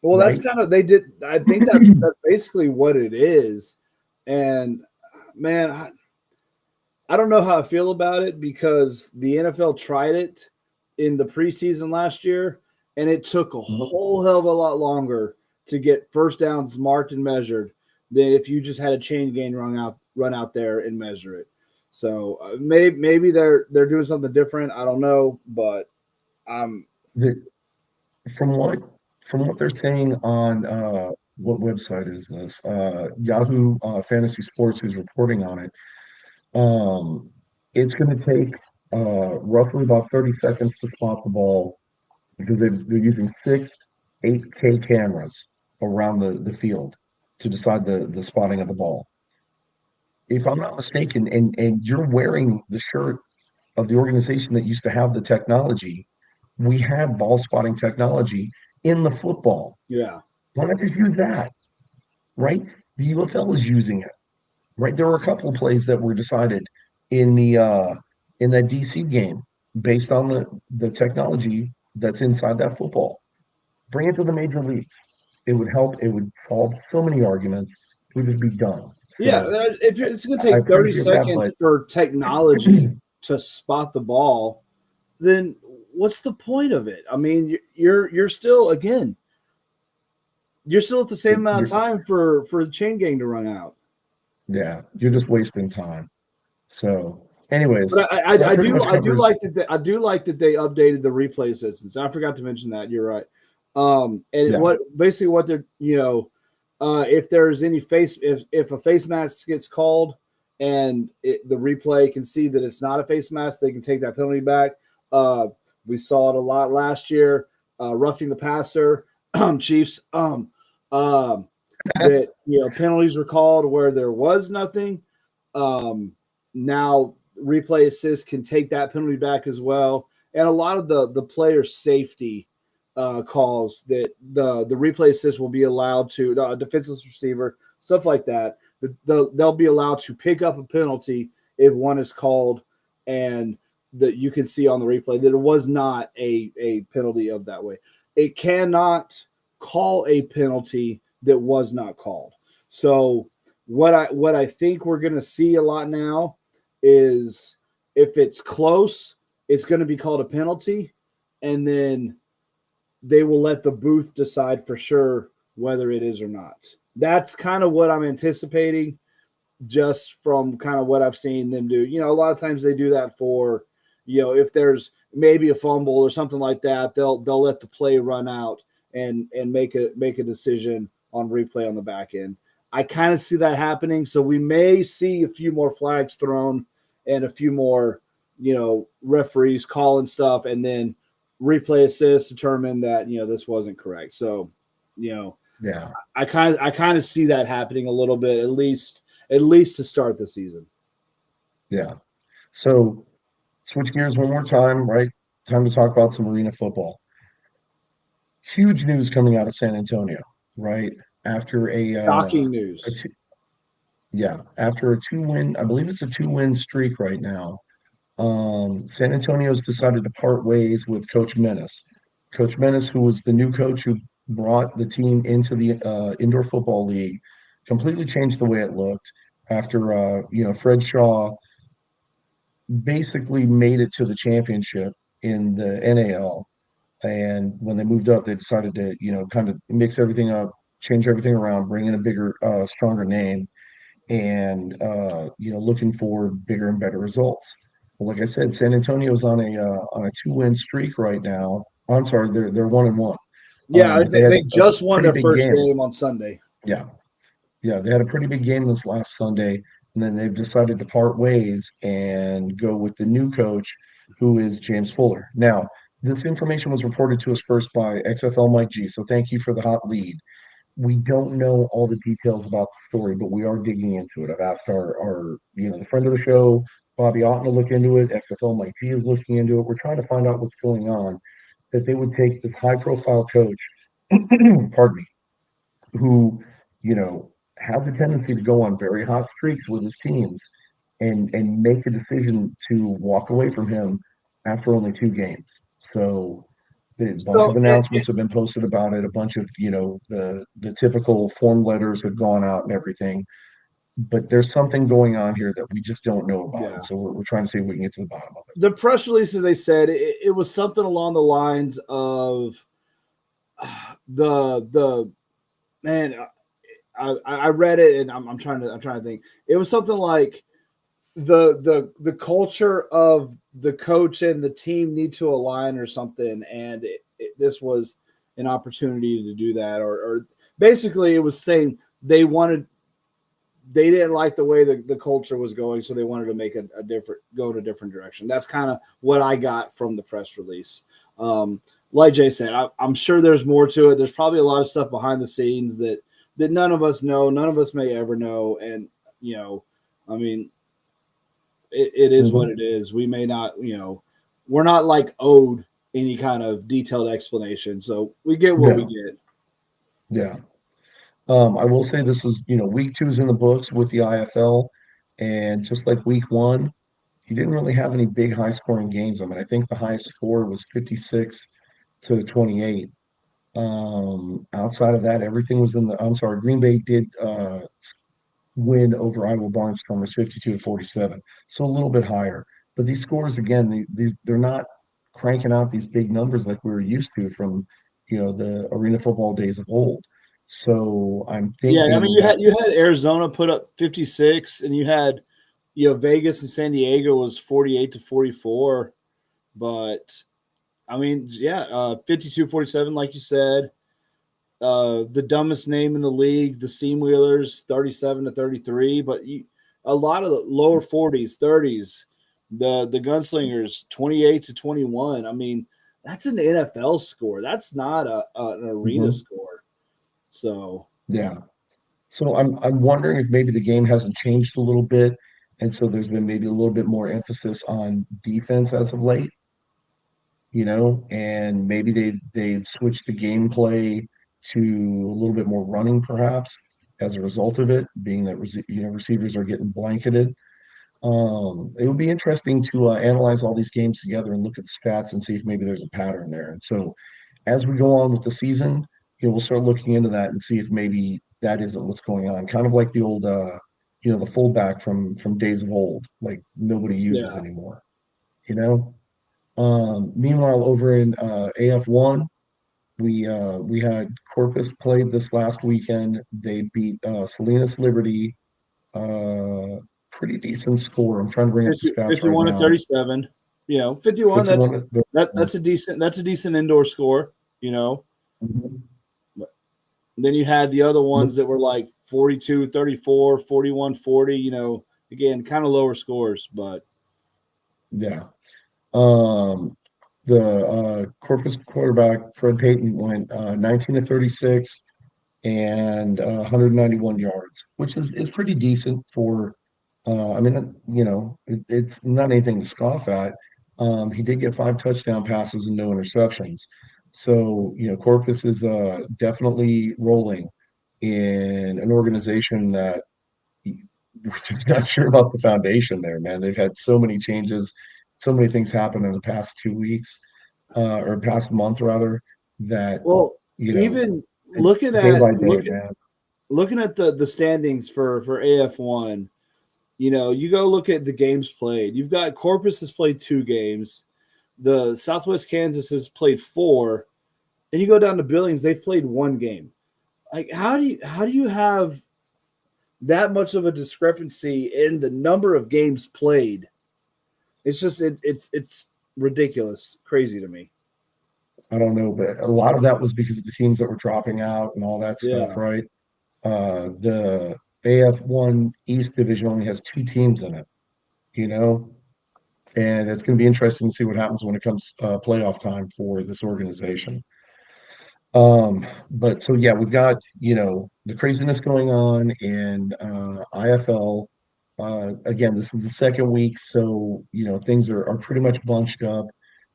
Well, that's right? kind of they did. I think that's basically what it is. And man, I don't know how I feel about it because the NFL tried it in the preseason last year, and it took a whole hell of a lot longer to get first downs marked and measured than if you just had a chain game run out there and measure it. So maybe they're doing something different. I don't know, but The, from what from what they're saying on what website is this? Yahoo Fantasy Sports is reporting on it. Um, it's going to take roughly about 30 seconds to spot the ball because they're using six 8K cameras around the field to decide the spotting of the ball. If I'm not mistaken, and you're wearing the shirt of the organization that used to have the technology, we had ball spotting technology in the football. yeah, Why not just use that, right? The UFL is using it, right? There were a couple of plays that were decided in that DC game based on the technology that's inside that football. Bring it to the major league. It would help. It would solve so many arguments. It would just be done. yeah. So If it's going to I take 30 appreciate that, seconds but for technology to spot the ball, then what's the point of it? I mean, you're still again, you're still at the same amount of you're, time for the chain gang to run out. yeah, you're just wasting time. So, anyways, But so that pretty much I do covers. like that I do like that they updated the replay assistance. I forgot to mention that. You're right. Yeah, What basically what they're if there's any if a face mask gets called and the replay can see that it's not a face mask, they can take that penalty back. We saw it a lot last year. Roughing the passer, Chiefs. That penalties were called where there was nothing. Now replay assist can take that penalty back as well, and a lot of the player safety calls that the replay assist will be allowed to defenseless receiver stuff like that. They'll be allowed to pick up a penalty if one is called, and that you can see on the replay that it was not a penalty of that way. It cannot call a penalty that was not called. So what I think we're going to see a lot now is if it's close, it's going to be called a penalty, and then they will let the booth decide for sure whether it is or not. That's kind of what I'm anticipating just from kind of what I've seen them do. A lot of times they do that for, if there's maybe a fumble or something like that, they'll let the play run out and make a decision on replay on the back end. I kind of see that happening. So we may see a few more flags thrown and a few more, referees calling stuff, and then replay assist determine that, this wasn't correct. So, yeah, I kind of see that happening a little bit, at least to start the season. yeah. So switch gears one more time, right? Time to talk about some arena football. Huge news coming out of San Antonio, right? After Shocking a news. two, yeah, after a 2-win, I believe it's a 2-win streak right now. San Antonio's decided to part ways with Coach Menace. Coach Menace, who was the new coach who brought the team into the indoor football league, completely changed the way it looked after Fred Shaw basically made it to the championship in the NAL. And when they moved up, they decided to, kind of mix everything up, change everything around, bring in a bigger, stronger name, and looking for bigger and better results. Well, like I said, San Antonio's on a 2-win streak right now. I'm sorry, they're 1-1. Yeah, But they had they a just won pretty their big first game. game on Sunday. Yeah, yeah, they had a pretty big game this last Sunday, and then they've decided to part ways and go with the new coach, who is James Fuller. Now, this information was reported to us first by XFL Mike G, so thank you for the hot lead. We don't know all the details about the story, but we are digging into it. I've asked the friend of the show, Bobby Otten, to look into it. XFL Mike G is looking into it. We're trying to find out what's going on. That they would take this high-profile coach, pardon me, who, has a tendency to go on very hot streaks with his teams and make a decision to walk away from him after only 2 games. So a bunch of So announcements have been posted about it. A bunch of, the typical form letters have gone out and everything. But there's something going on here that we just don't know about. yeah, And so we're trying to see if we can get to the bottom of it. the press release that they said it was something along the lines of the man. I read it and I'm trying to think. It was something like the culture of the coach and the team need to align or something, and this was an opportunity to do that, or basically it was saying they didn't like the way the culture was going, so they wanted to make go in a different direction. That's kind of what I got from the press release. Like Jay said, I'm sure there's more to it. There's probably a lot of stuff behind the scenes that none of us know, none of us may ever know, and I mean, it is what Mhm. it is. We may not, we're not like owed any kind of detailed explanation, so we get what we No, get. yeah. I will say this is, week 2 is in the books with the IFL, and just like week 1, he didn't really have any big high scoring games. I mean, I think the highest score was 56 to 28. Outside of that, everything was in the. I'm sorry, Green Bay did win over Iowa Barnstormers 52 to 47, so a little bit higher. But these scores again, they're not cranking out these big numbers like we were used to from the arena football days of old. So I'm Yeah, I mean, thinking that you had Arizona put up 56, and you had Vegas and San Diego was 48 to 44, but I mean, yeah, 52-47, like you said. The dumbest name in the league, the Steamwheelers, 37 to 33, but a lot of the lower 40s, 30s, the Gunslingers, 28 to 21. I mean, that's an NFL score. That's not an arena mhm, score. So, yeah. So I'm wondering if maybe the game hasn't changed a little bit, and so there's been maybe a little bit more emphasis on defense as of late, and maybe they've switched the gameplay to a little bit more running, perhaps, as a result of it, being that receivers are getting blanketed. It would be interesting to analyze all these games together and look at the stats and see if maybe there's a pattern there. And so, as we go on with the season, we'll start looking into that and see if maybe that isn't what's going on. Kind of like the old, the fullback from days of old, like nobody uses yeah. anymore. You know. Meanwhile, over in AF1, we had Corpus played this last weekend. They beat Salinas Liberty. Uh, Pretty decent score. I'm trying to bring up the stats right 51 to now. 37. 51, 51 to 31. that's a decent indoor score, you know. Mhm. But then you had the other Look, ones that were like 42, 34, 41, 40, again, kind of lower scores, but yeah. Um, the Corpus quarterback Fred Payton went 19 to 36 and 191 yards, which is pretty decent for. I mean, it's not anything to scoff at. He did get 5 touchdown passes and no interceptions. So, Corpus is definitely rolling in an organization that we're just not sure about the foundation there, man. They've had so many changes, so many things happened in the past 2 weeks, or past month rather, that Well, you know, even looking day at by day, man. looking at the standings for AF1, you go look at the games played. You've got Corpus has played 2 games. The Southwest Kansas has played 4, and you go down to Billings, they've played 1 game. Like, how do you have that much of a discrepancy in the number of games played? It's just it's ridiculous, crazy to me. I don't know, but a lot of that was because of the teams that were dropping out and all that stuff, Yeah. right? The AF1 East Division only has 2 teams in it, you know, and it's going to be interesting to see what happens when it comes playoff time for this organization. But so yeah, we've got, the craziness going on in IFL. Again, this is the second week, so things are pretty much bunched up.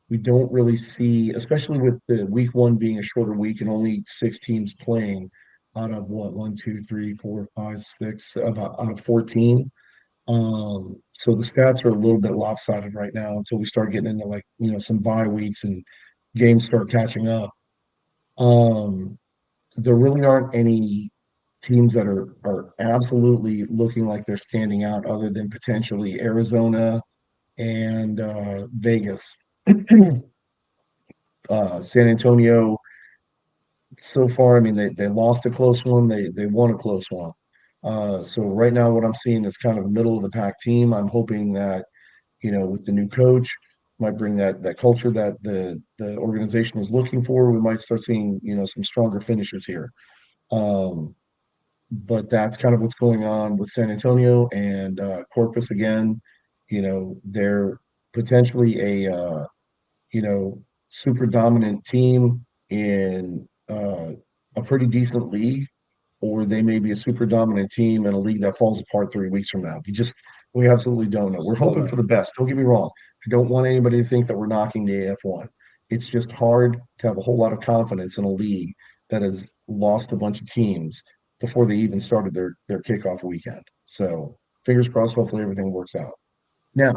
We don't really see, especially with the week one being a shorter week and only 6 teams playing out of what, one, two, three, four, five, six, about out of 14. So the stats are a little bit lopsided right now until we start getting into like, some bye weeks and games start catching up. Um, there really aren't any teams that are absolutely looking like they're standing out other than potentially Arizona and Vegas. San Antonio, so far, I mean, they lost a close one, they won a close one. So right now, what I'm seeing is kind of a middle of the pack team. I'm hoping that with the new coach, might bring that culture that the organization is looking for. We might start seeing some stronger finishers here. Um, but that's kind of what's going on with San Antonio and Corpus again. They're potentially you know, super dominant team in a pretty decent league, or they may be a super dominant team in a league that falls apart 3 weeks from now. We absolutely don't know. We're Don't hoping know. for the best. Don't get me wrong. I don't want anybody to think that we're knocking the AF1. It's just hard to have a whole lot of confidence in a league that has lost a bunch of teams before they even started their kickoff weekend. So fingers crossed, hopefully everything works out. Now,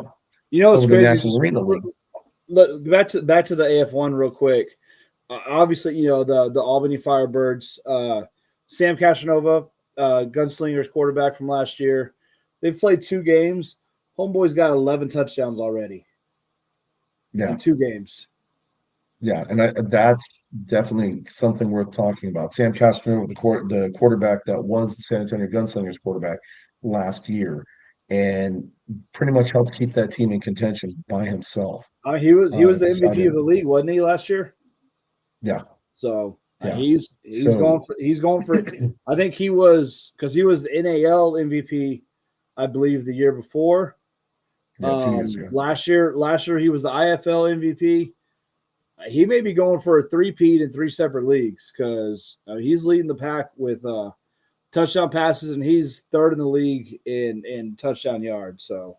What's over to the crazy? National Just Arena League. look back to the AF1 real quick. Obviously, the Albany Firebirds, Sam Casanova, Gunslingers quarterback from last year. They've played 2 games. Homeboy's got 11 touchdowns already in Yeah. 2 games. Yeah, and that's definitely something worth talking about. Sam Castro, the quarterback that was the San Antonio Gunslingers quarterback last year, and pretty much helped keep that team in contention by himself. He was the MVP Decided, of the league, wasn't he, last year? yeah, So yeah. he's So going for. I think he was because he was the NAL MVP, I believe, the year before. yeah, 2 years ago. Last year he was the IFL MVP. He may be going for a three-peat in 3 separate leagues because he's leading the pack with touchdown passes, and he's third in the league in touchdown yards. So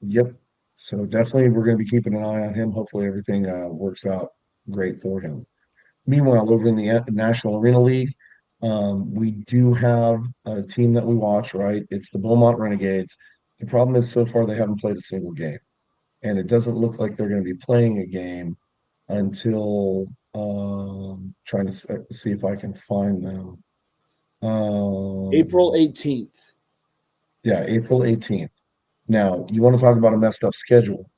Yep. So definitely, we're going to be keeping an eye on him. Hopefully, everything works out great for him. Meanwhile, over in the National Arena League, we do have a team that we watch, right? It's the Beaumont Renegades. The problem is so far they haven't played a single game, and it doesn't look like they're going to be playing a game until trying to see if I can find them. April Um, 18th. yeah, April 18th. Now, you want to talk about a messed up schedule.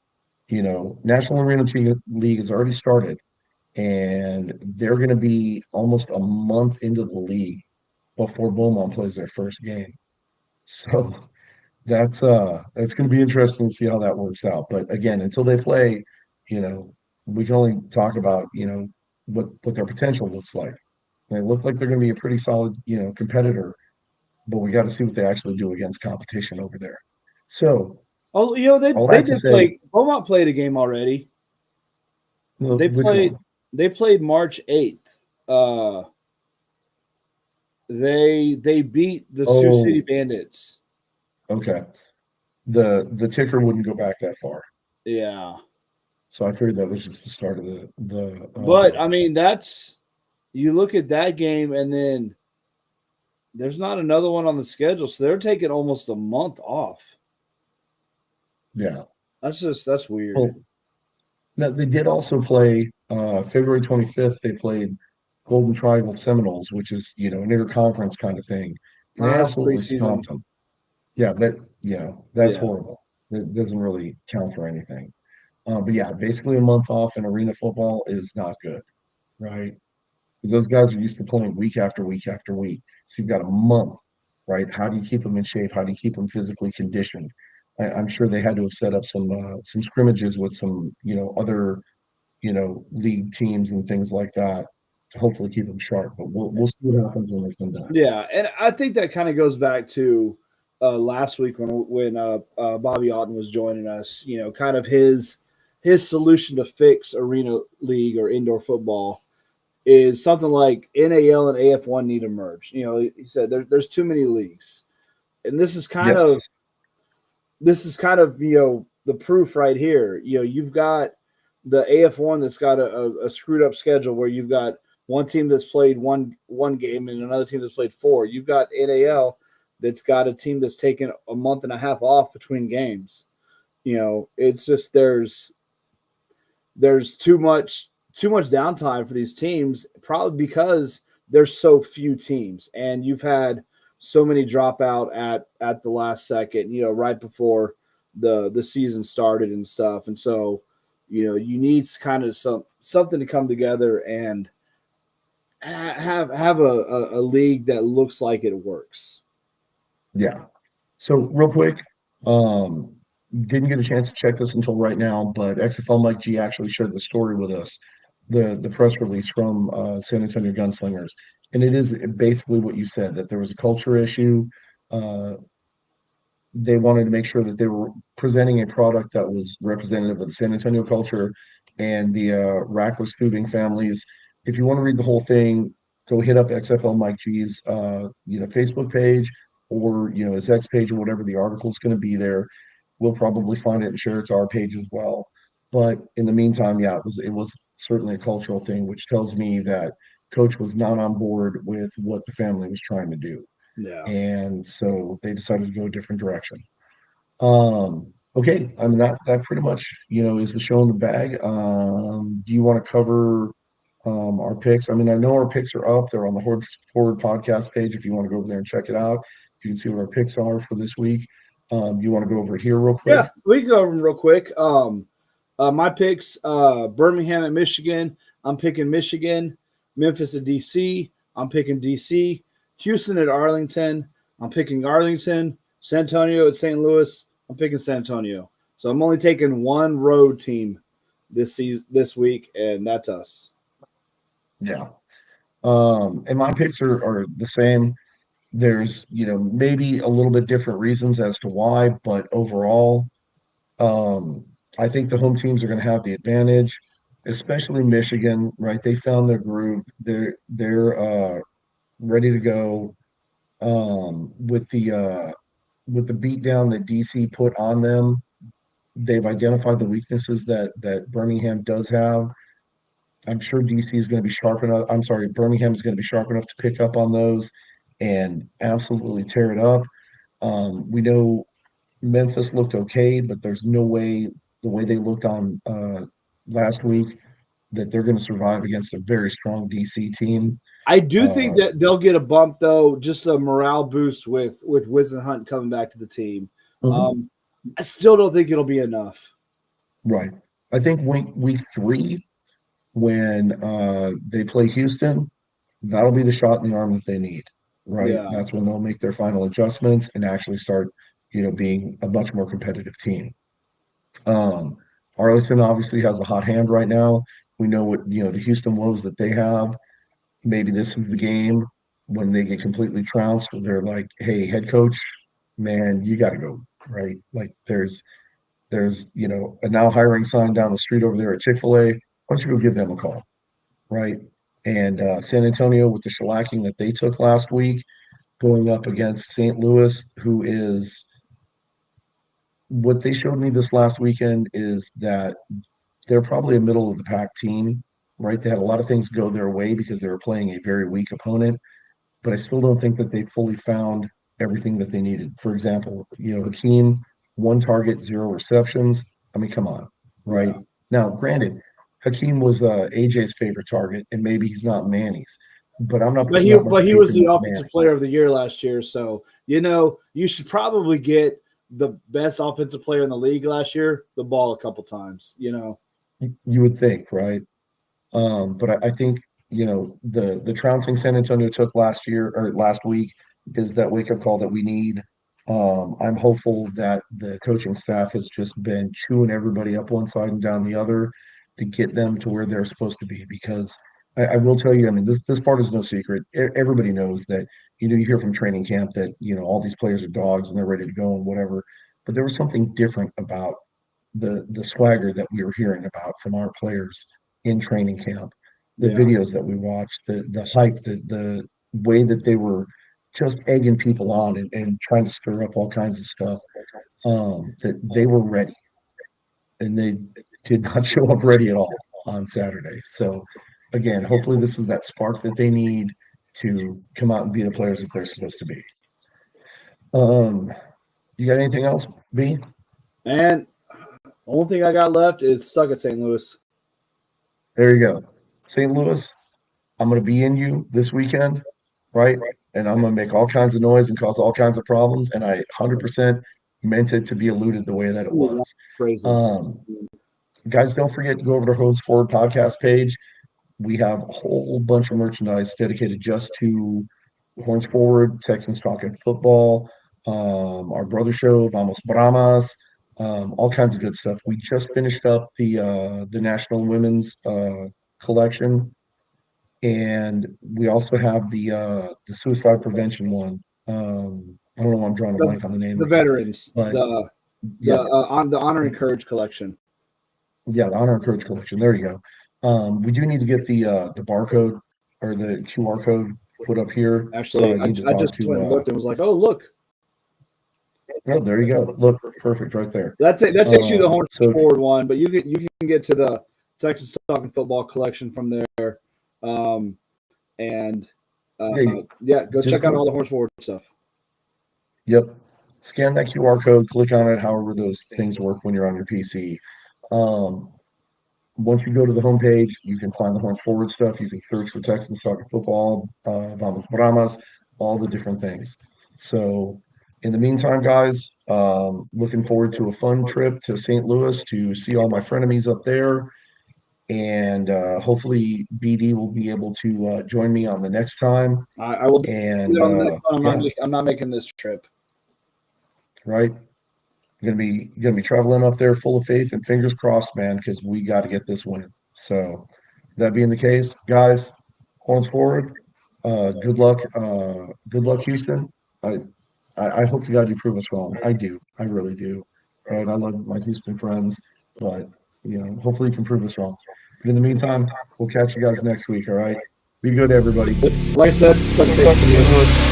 National Arena League has already started, and they're going to be almost a month into the league before Beaumont plays their first game. So that's going to be interesting to see how that works out. But again, until they play, you know, we can only talk about, what their potential looks like. They look like they're going to be a pretty solid, competitor, but we got to see what they actually do against competition over there. So Oh, all they that to did say, play. Beaumont played a game already. They which played. one? They played March 8th. They beat the Sioux City Oh, Bandits. okay. The ticker wouldn't go back that far. Yeah, So I figured that was just the start of the but I mean that's you look at that game and then there's not another one on the schedule, so they're taking almost a month off. yeah. That's weird. Well, now they did also play February 25th. They played Golden Triangle Seminoles, which is an interconference kind of thing, and they That's absolutely preseason. stomped them. Yeah, that's Yeah. horrible. That doesn't really count for anything. But yeah, basically a month off in arena football is not good, right? Because those guys are used to playing week after week after week. So you've got a month, right? How do you keep them in shape? How do you keep them physically conditioned? I'm sure they had to have set up some scrimmages with some other league teams and things like that to hopefully keep them sharp. But we'll see what happens when they come back. Yeah, and I think that kind of goes back to last week when Bobby Otten was joining us. You know, kind of his solution to fix arena league or indoor football is something like NAL and AF1 need to merge. You know, he said there's too many leagues, and Yes. this is kind of the proof right here. You know, you've got the AF1 that's got a screwed up schedule where you've got one team that's played one game and another team that's played four. You've got NAL that's got a team that's taken a month and a half off between games. You know, it's just there's too much downtime for these teams, probably because there's so few teams, and you've had so many drop out at the last second, right before the season started and stuff. And so, you need kind of something to come together and have a league that looks like it works. Yeah. So real quick, um, didn't get a chance to check this until right now, but XFL Mike G actually shared the story with us, the press release from San Antonio Gunslingers, and it is basically what you said, that there was a culture issue. Uh, they wanted to make sure that they were presenting a product that was representative of the San Antonio culture and the Rackless Tubing families. If you want to read the whole thing, go hit up XFL Mike G's Facebook page, or his X page, or whatever. The article is going to be there. We'll probably find it and share it to our page as well. But in the meantime, yeah, it was certainly a cultural thing, which tells me that Coach was not on board with what the family was trying to do, Yeah. and so they decided to go a different direction. Okay, I mean that pretty much is the show in the bag. Do you want to cover our picks? I mean, I know our picks are up. They're on the Horde Forward podcast page. If you want to go over there and check it out, you can see what our picks are for this week. You want to go over it here real quick? Yeah, we can go over them real quick. My picks: Birmingham at Michigan. I'm picking Michigan. Memphis at DC. I'm picking DC. Houston at Arlington. I'm picking Arlington. San Antonio at St. Louis. I'm picking San Antonio. So I'm only taking one road team this week, and that's us. Yeah. And my picks are the same. There's maybe a little bit different reasons as to why, but overall, Um, I think the home teams are going to have the advantage, especially Michigan, right? They found their groove. They're ready to go. With the beatdown that DC put on them, they've identified the weaknesses that Birmingham does have. I'm sure DC is going to be sharp enough. I'm sorry, Birmingham is going to be sharp enough to pick up on those and absolutely tear it up. We know Memphis looked okay, but there's no way, the way they looked on last week, that they're going to survive against a very strong DC team. I do think Uh, that they'll get a bump, though, just a morale boost with Winston Hunt coming back to the team. mhm, Um, I still don't think it'll be enough. right. I think week 3, when they play Houston, that'll be the shot in the arm that they need. Right. Yeah. That's when they'll make their final adjustments and actually start, being a much more competitive team. Um, Arlington obviously has a hot hand right now. We know what, the Houston woes that they have. Maybe this is the game when they get completely trounced, where they're like, "Hey, head coach, man, you got to go." Right? Like there's a now hiring sign down the street over there at Chick-fil-A. Why don't you go give them a call? Right? And San Antonio, with the shellacking that they took last week, going up against St. Louis, who is, what they showed me this last weekend is that they're probably a middle of the pack team, right? They had a lot of things go their way because they were playing a very weak opponent, but I still don't think that they fully found everything that they needed. For example, Hakeem, one target, zero receptions. I mean, come on, right? Yeah. Now, granted, Hakeem was AJ's favorite target, and maybe he's not Manny's, but I'm not But putting he that much but he faith was in the Manny. offensive player of the year last year, so you should probably get the best offensive player in the league last year the ball a couple times. You would think, right? But I think the trouncing San Antonio took last year or last week is that wake up call that we need. I'm hopeful that the coaching staff has just been chewing everybody up one side and down the other to get them to where they're supposed to be. Because I will tell you, I mean, this part is no secret. Everybody knows that. You hear from training camp that all these players are dogs and they're ready to go and whatever. But there was something different about the swagger that we were hearing about from our players in training camp, the Yeah, videos that we watched, the hype, the way that they were just egging people on and trying to stir up all kinds of stuff, that they were ready and they did not show up ready at all on Saturday. So again, hopefully this is that spark that they need to come out and be the players that they're supposed to be. You got anything else, B? and only thing I got left is suck at St. Louis. There you go. St. Louis, I'm going to be in you this weekend, right? And I'm going to make all kinds of noise and cause all kinds of problems. And I 100% meant it to be alluded the way that it Ooh, was. crazy. Um, guys, don't forget to go over to Hodes Forward podcast page. We have a whole bunch of merchandise dedicated just to Horns Forward, Texans Talking Football, our brother show, Vamos Bramas, all kinds of good stuff. We just finished up the National Women's collection, and we also have the suicide prevention one. I don't know why I'm drawing a The, blank on the name the of it, veterans, but the yeah, on the honor and courage collection. yeah, the Honor and Courage collection. There you go. We do need to get the barcode or the QR code put up here. So Actually, I need to I talk just to. went and looked and was like, oh look, Oh, there you go. Look, perfect right there. that's it. That takes you to the Horns So if, Forward one, but you can get to the Texas Talking Football collection from there, um, and yeah, yeah, go just check out go. all the Horns Forward stuff. Yep. Scan that QR code, click on it, however those things work when you're on your PC. Um, Once you go to the homepage, you can find the Horns Forward stuff. You can search for Texans Talking Football, Vamos Bramas, all the different things. So, in the meantime, guys, looking forward to a fun trip to St. Louis to see all my frenemies up there. And hopefully, BD will be able to join me on the next time. I will do And that on the next one. yeah, I'm not making this trip. right. You're gonna be traveling up there full of faith and fingers crossed, man, because we got to get this win. So that being the case, guys, horns forward. Good luck. Good luck, Houston. I, I hope to God you prove us wrong. I do. I really do. Right. I love my Houston friends, but hopefully you can prove us wrong. But in the meantime, we'll catch you guys next week. All right. Be good, everybody. Like I said, suck at St. Louis.